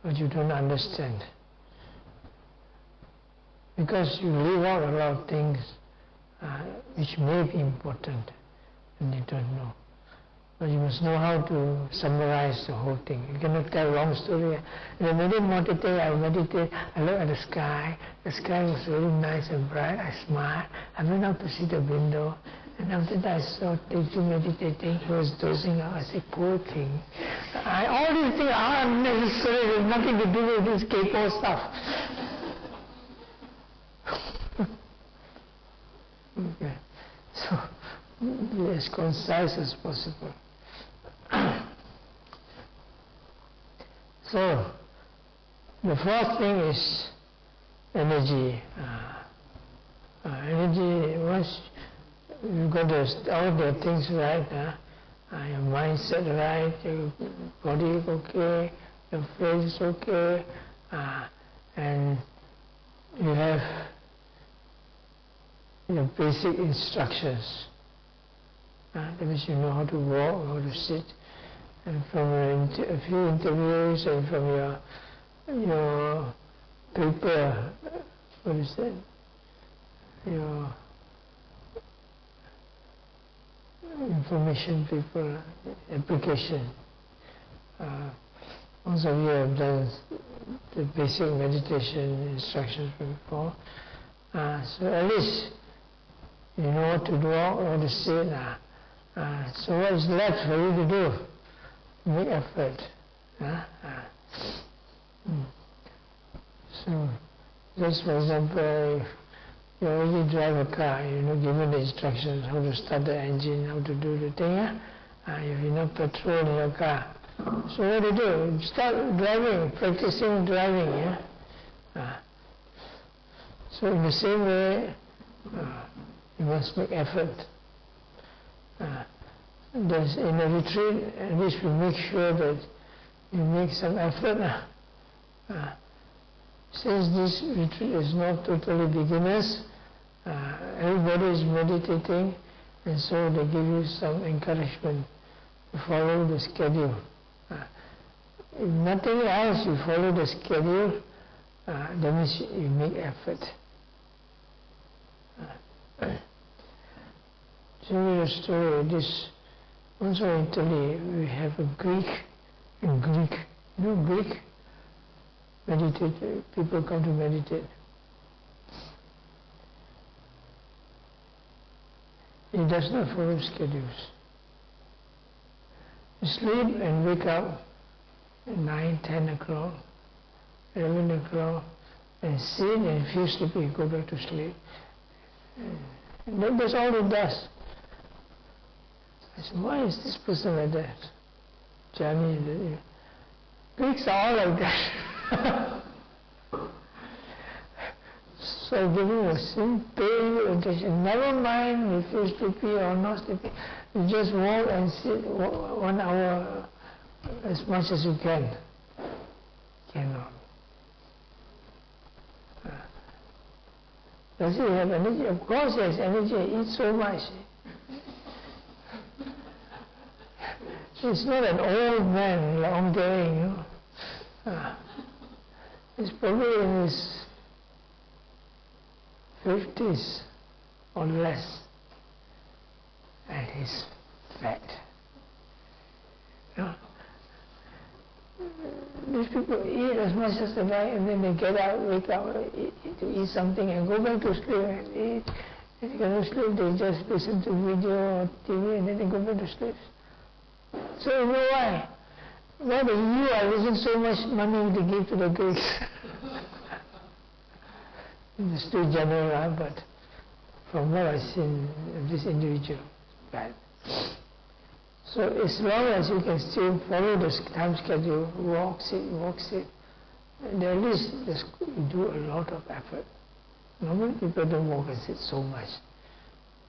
what you don't understand. Because you leave out a lot of things which may be important and you don't know. But you must know how to summarize the whole thing. You cannot tell a long story. When I meditate, I look at the sky was very nice and bright, I smiled, I went out to see the window, and after that I saw Teju meditating, he was dozing out, I said, poor thing. All these things are unnecessary, there's nothing to do with this K-pop stuff. Okay. So, be as concise as possible. So, the first thing is energy. Energy, once you've got all the things right, your mindset right, your body is okay, your face is okay, and you have your basic instructions. That means you know how to walk, how to sit, and from a few interviews and from your paper, what is that? Your information paper application. Most of you have done the basic meditation instructions before, so at least you know what to do, what to say now. So what is left for you to do? Make effort. So, just for example, you already drive a car, given the instructions how to start the engine, how to do the thing. You have enough petrol in your car. So what do you do? Start driving, practicing driving. So in the same way, you must make effort. In a retreat, at least we make sure that you make some effort. Since this retreat is not totally beginners, everybody is meditating, and so they give you some encouragement to follow the schedule. If nothing else, you follow the schedule, that means you make effort. To tell you a story, also in Italy, we have a Greek, Greek meditate, people come to meditate. He does not follow schedules. You sleep and wake up at 9, 10 o'clock, 11 o'clock, and sit and feel sleepy, you go back to sleep. And that's all he does. I said, why is this person like that? Johnny, Greeks are all like that. So I give him a simple attention. Never mind if you're sleepy or not sleepy. You just walk and sit 1 hour as much as you can. Cannot. Does he have energy? Of course he has energy. He eats so much. He's not an old man, long-going. He's probably in his 50s or less, and he's fat. These people eat as much as they like, and then they get out, wake up, to eat something, and go back to sleep and eat. If they go to sleep, they just listen to video or TV, and then they go back to sleep. So you know why? Why the you are losing so much money to give to the Greeks? It's too general, but from what I've seen, this individual, bad. So So as long as you can still follow the time schedule, walk, sit, and at least you do a lot of effort. Normally people don't walk and sit so much.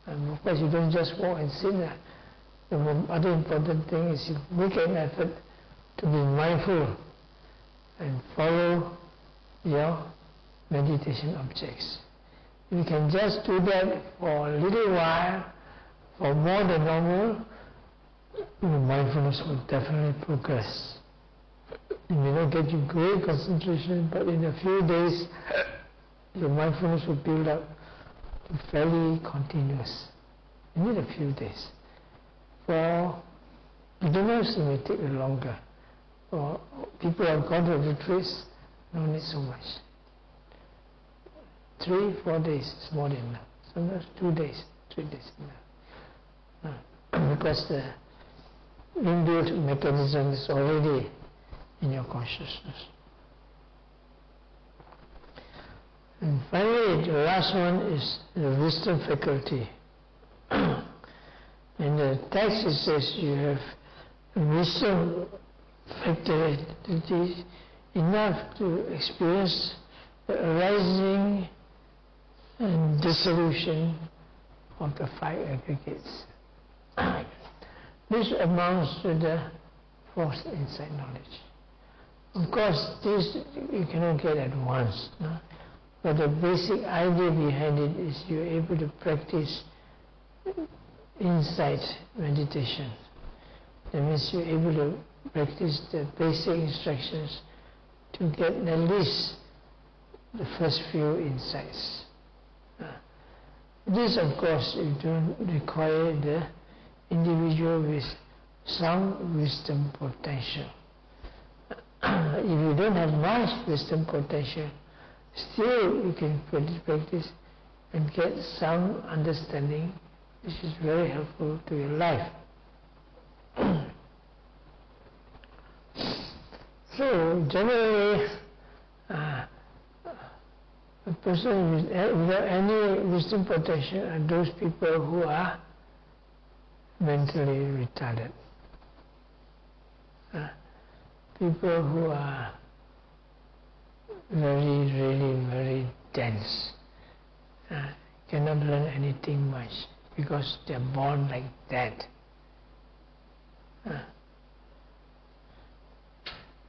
And of course you don't just walk and sit. The other important thing is you make an effort to be mindful and follow your meditation objects. You can just do that for a little while, for more than normal, your mindfulness will definitely progress. It may not get you great concentration, but in a few days, your mindfulness will build up to fairly continuous. You need a few days. For beginners, it may take longer. For people who have gone to retreats, no need so much. 3-4 days is more than enough. Sometimes 2 days, 3 days enough. Because the inbuilt mechanism is already in your consciousness. And finally, the last one is the wisdom faculty. In the text it says you have wisdom faculty enough to experience the arising and dissolution of the 5 aggregates. This amounts to the fourth insight knowledge. Of course, this you cannot get at once, no? But the basic idea behind it is you're able to practice insight meditation. That means you're able to practice the basic instructions to get at least the first few insights. This, of course, you don't require the individual with some wisdom potential. If you don't have much wisdom potential, still you can practice and get some understanding, which is very helpful to your life. So generally, a person without any wisdom potential are those people who are mentally retarded. People who are very dense, cannot learn anything much because they're born like that.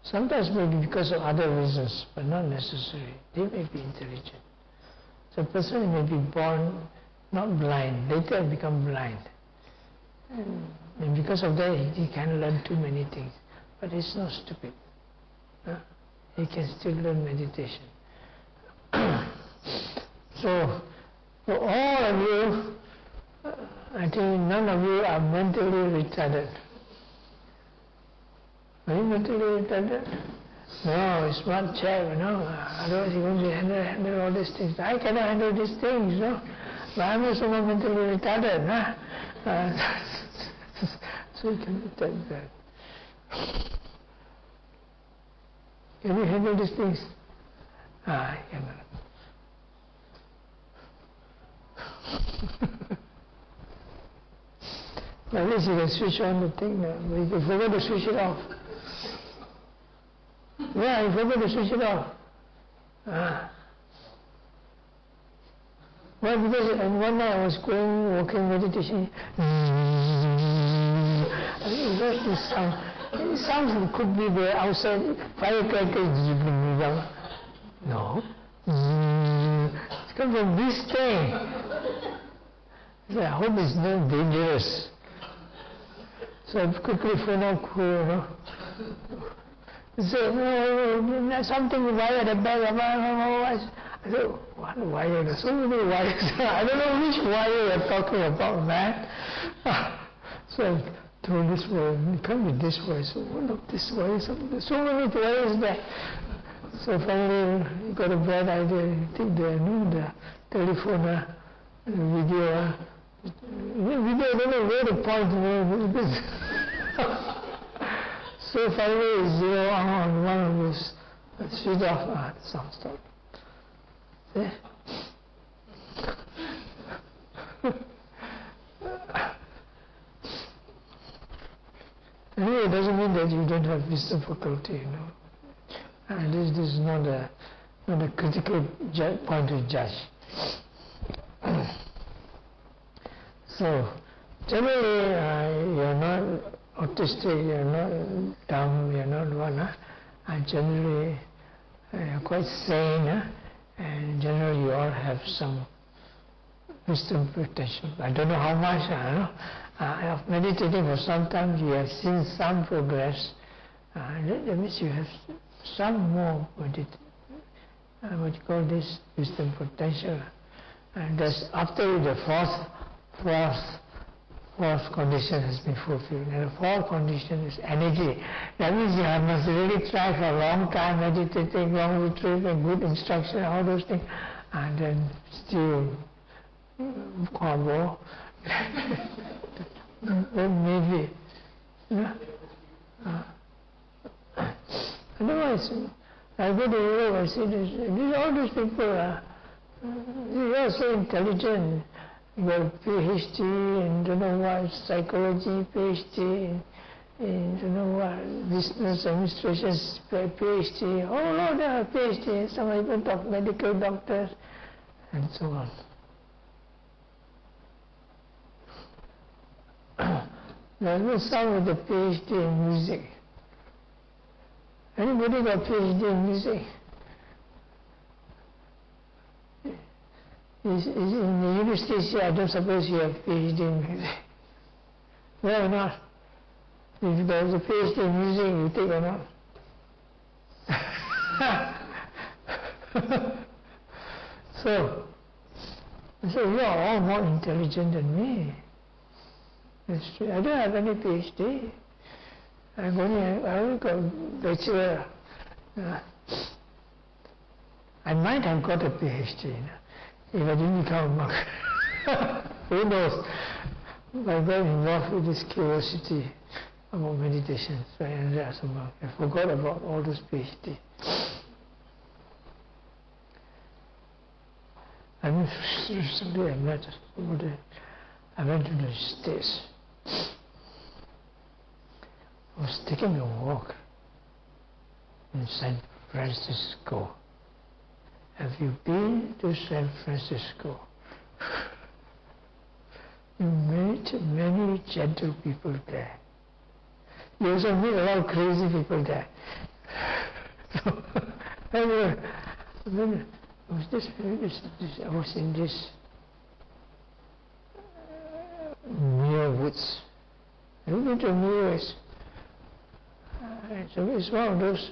Sometimes maybe because of other reasons, but not necessarily. They may be intelligent. So a person may be born not blind, later become blind. And because of that, he can learn too many things. But he's not stupid. He can still learn meditation. So, for all of you, I think none of you are mentally retarded. Are you mentally retarded? No, it's smart chap, otherwise he won't be handle all these things. I cannot handle these things, but I'm also not mentally retarded. So you can detect that. Can you handle these things? I cannot. At least you can switch on the thing now. You forget to switch it off. Yeah, you forget to switch it off. Well, because one night I was walking meditation. I heard this sound. It sounds like it could be the outside firecrackers. No. It comes from this thing. I hope it's not dangerous. So I quickly phone out cool, So, something wired at the back of my. I said, what wire? There's so many wires. I don't know which wire you're talking about, man. So I told this one, it can't be this way. So look, this way, there's so many wires there. So finally, he got a bad idea. He took the telephone, the video. I don't know where to point. So finally, zero on one of those. Switch off. The sound stopped. See? way, it doesn't mean that you don't have wisdom faculty, you know. And this is not a critical point to judge. So, generally, you're not autistic, you're not dumb, you're not one. And generally, you're quite sane, and generally you all have some wisdom potential. I don't know how much, of meditating for some time, you have seen some progress. That means you have some more, what you call this, wisdom potential. And that's after the fourth condition has been fulfilled. And the fourth condition is energy. That means you must really try for a long time, meditating, long retreat, and good instruction, all those things, and then still combo. Maybe. Otherwise, I go to Europe, I see this, all these people they are so intelligent. You got PhD in don't know what, psychology, PhD in don't know what, business administration, PhD, all of them have PhD, some even medical doctors, and so on. There's some with a PhD in music. Anybody got PhD in music? Is in the university, I don't suppose you have PhD in music. Why not? If there's a PhD in music, you take or not? So you are all more intelligent than me. That's true. I don't have any PhD. I only got bachelor. I might have got a PhD if I didn't become a monk. Who knows? I got involved with this curiosity about meditation, so I ended up as a monk. I forgot about all those PhD. Recently I met somebody. I went to the States. I was taking a walk in San Francisco. Have you been to San Francisco? You meet many gentle people there. You also meet a lot of crazy people there. So, anyway, I was in this Muir Woods. Have you been to Muir Woods? So it's one of those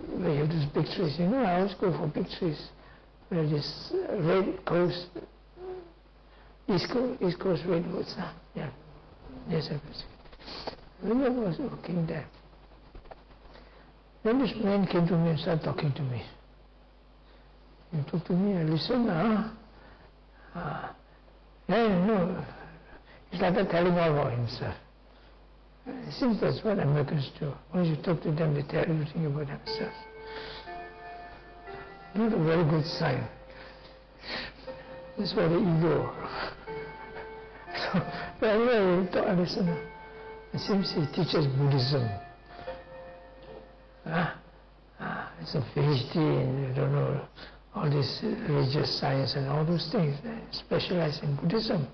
where you have those big trees. You know, I always go for big trees. Where this red coast, East Coast redwoods. Yeah, yes, I was walking there. Then this man came to me and started talking to me. He talked to me, I listened. He started telling all about himself. It seems that's what Americans do. Once you talk to them, they tell everything about themselves. Not a very good sign. It's for the ego. So, but anyway, I listen. It seems he teaches Buddhism. It's a PhD in, I don't know, all this religious science and all those things. They specialize in Buddhism.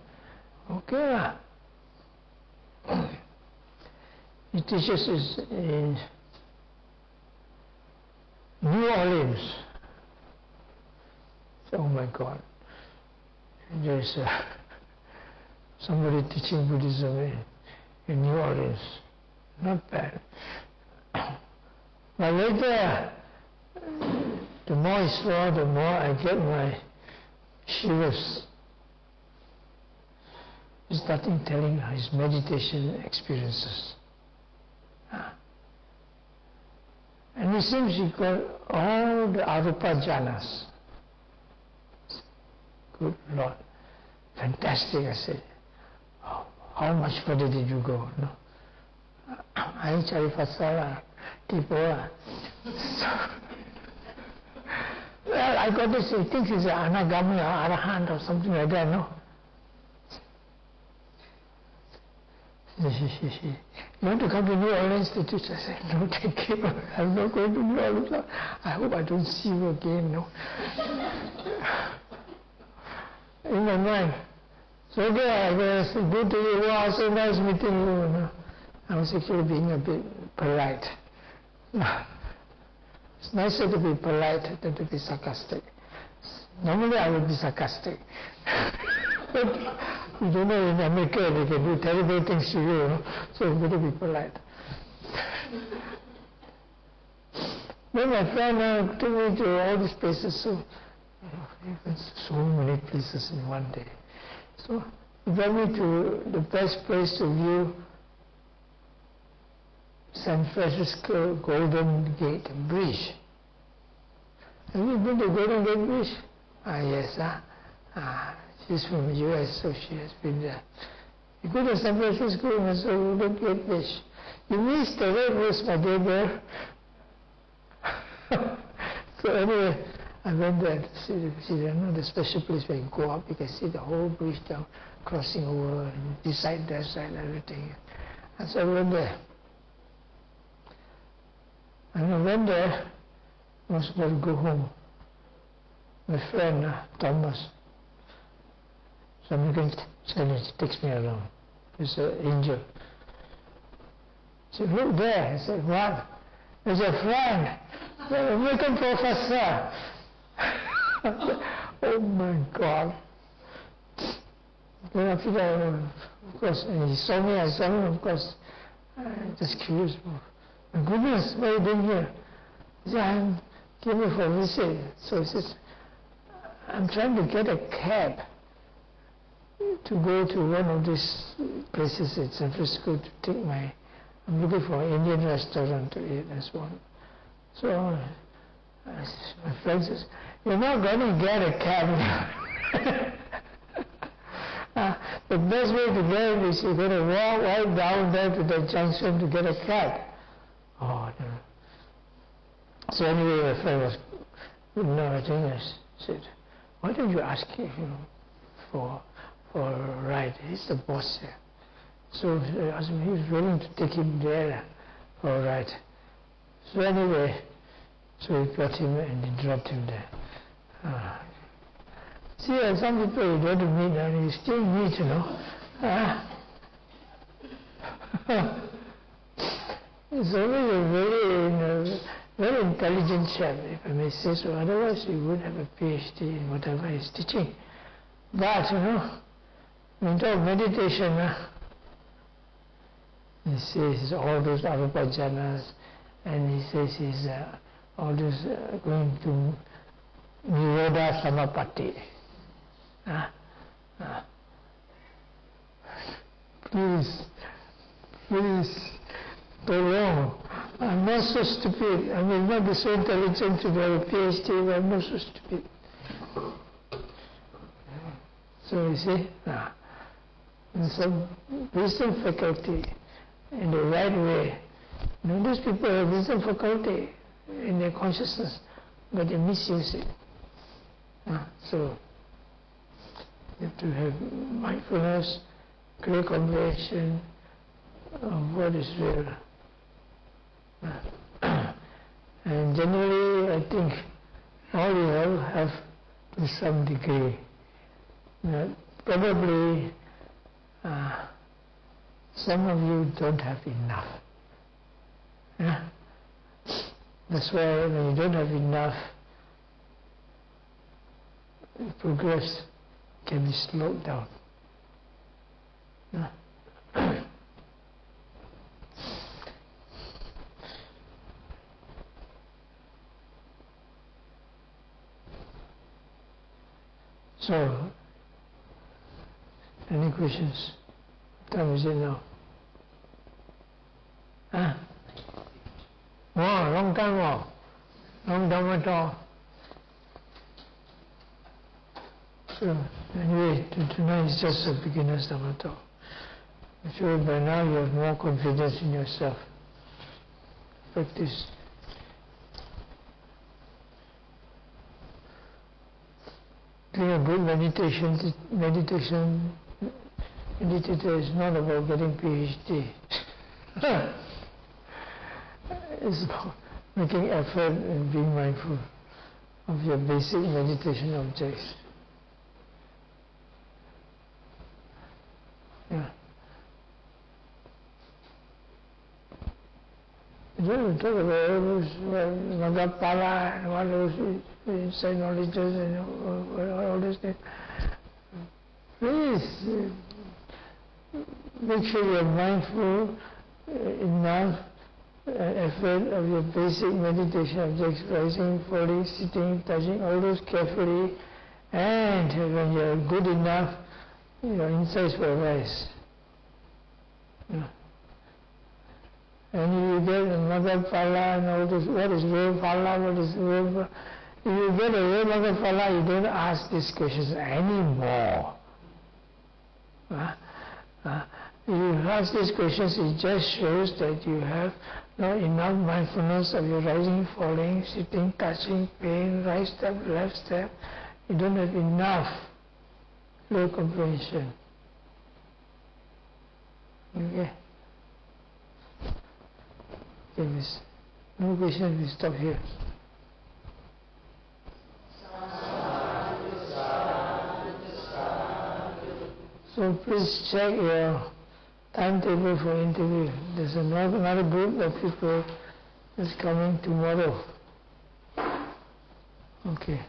Okay. He teaches us in New Orleans. So, oh my God. There's somebody teaching Buddhism in New Orleans. Not bad. But later, the more I saw, the more I get my shivers. He's starting telling his meditation experiences. And it seems he got all the arupa jhanas. Good Lord. Fantastic, I said. Oh, how much further did you go? No? I cari pasal tipu. Well, I got this, he thinks he's an anagami or arahant or something like that, no? You want to come to New Orleans to teach? I said, no, thank you. I'm not going to New Orleans. I hope I don't see you again, no. In my mind. So there I was, good to you, wow, so nice meeting you. No? I was actually being a bit polite. It's nicer to be polite than to be sarcastic. Normally I would be sarcastic. But you don't know, in America they can do terrible things to you, no? So you better be polite. Then my friend took me to all these places, so many places in one day. So he brought me to the best place to view San Francisco Golden Gate Bridge. Have you been to Golden Gate Bridge? Yes. She's from the US, so she has been there. You go to San Francisco, you must go to Golden Gate Bridge. You missed the red rose, my dear girl. So anyway, I went there to see the special place where you go up, you can see the whole bridge down, crossing over, and this side, that side, everything. And so I went there. And I went there, I was about to go home. My friend, Thomas, somebody takes me along. He's an angel. He said, look there. I said, what? There's a friend, the American professor. Oh my God. Then after that, of course, and he saw me, I saw him, of course, just curious. My goodness, what are you doing here? He said, I'm came here for a visit. So he says, I'm trying to get a cab to go to one of these places in San Francisco to take I'm looking for an Indian restaurant to eat and so on. So my friend says, you're not going to get a cab. The best way to get it is you're going to walk right down there to the junction to get a cab. Oh, no. So anyway, my friend was, I think I said, why don't you ask him for a ride? He's the boss here. So I asked him, he was willing to take him there for a ride. So anyway, so we got him and he dropped him there. See, some people you don't meet and you still meet, you know. He's always a very intelligent chap, if I may say so. Otherwise, he would have a PhD in whatever he's teaching. But, when you talk meditation, he says all those avapajanas, and he says he's always going to Nirodha Samapatti. Please, go wrong. I'm not so stupid. I may not be so intelligent to have a PhD, but I'm not so stupid. So you see, some wisdom faculty in the right way. Those people have wisdom faculty in their consciousness, but they misuse it. So you have to have mindfulness, clear comprehension of what is real. And generally, I think all you all have to some degree. Probably some of you don't have enough. That's why when you don't have enough, progress can be slowed down. So, any questions? What time is it now? Long time more. Long time at all. So, anyway, tonight is just a beginner's Dhamma talk. I'm sure by now you have more confidence in yourself. Practice. Doing a good meditation meditator is not about getting PhD. It's about making effort and being mindful of your basic meditation objects. Yeah. You don't talk about all those Magapala and all those inside knowledges and all those things. Please make sure you are mindful enough effort of your basic meditation objects, rising, falling, sitting, touching, all those carefully, and when you are good enough, your insights will rise. Yeah. And you get another phala and all this, what is real phala, what is real phala? If you get a real phala, you don't ask these questions anymore. If you ask these questions, it just shows that you have not enough mindfulness of your rising, falling, sitting, touching, pain, right step, left step. You don't have enough low comprehension. Okay? Okay, miss. No question, we stop here. So please check your timetable for interview. There's another group of people that's coming tomorrow. Okay.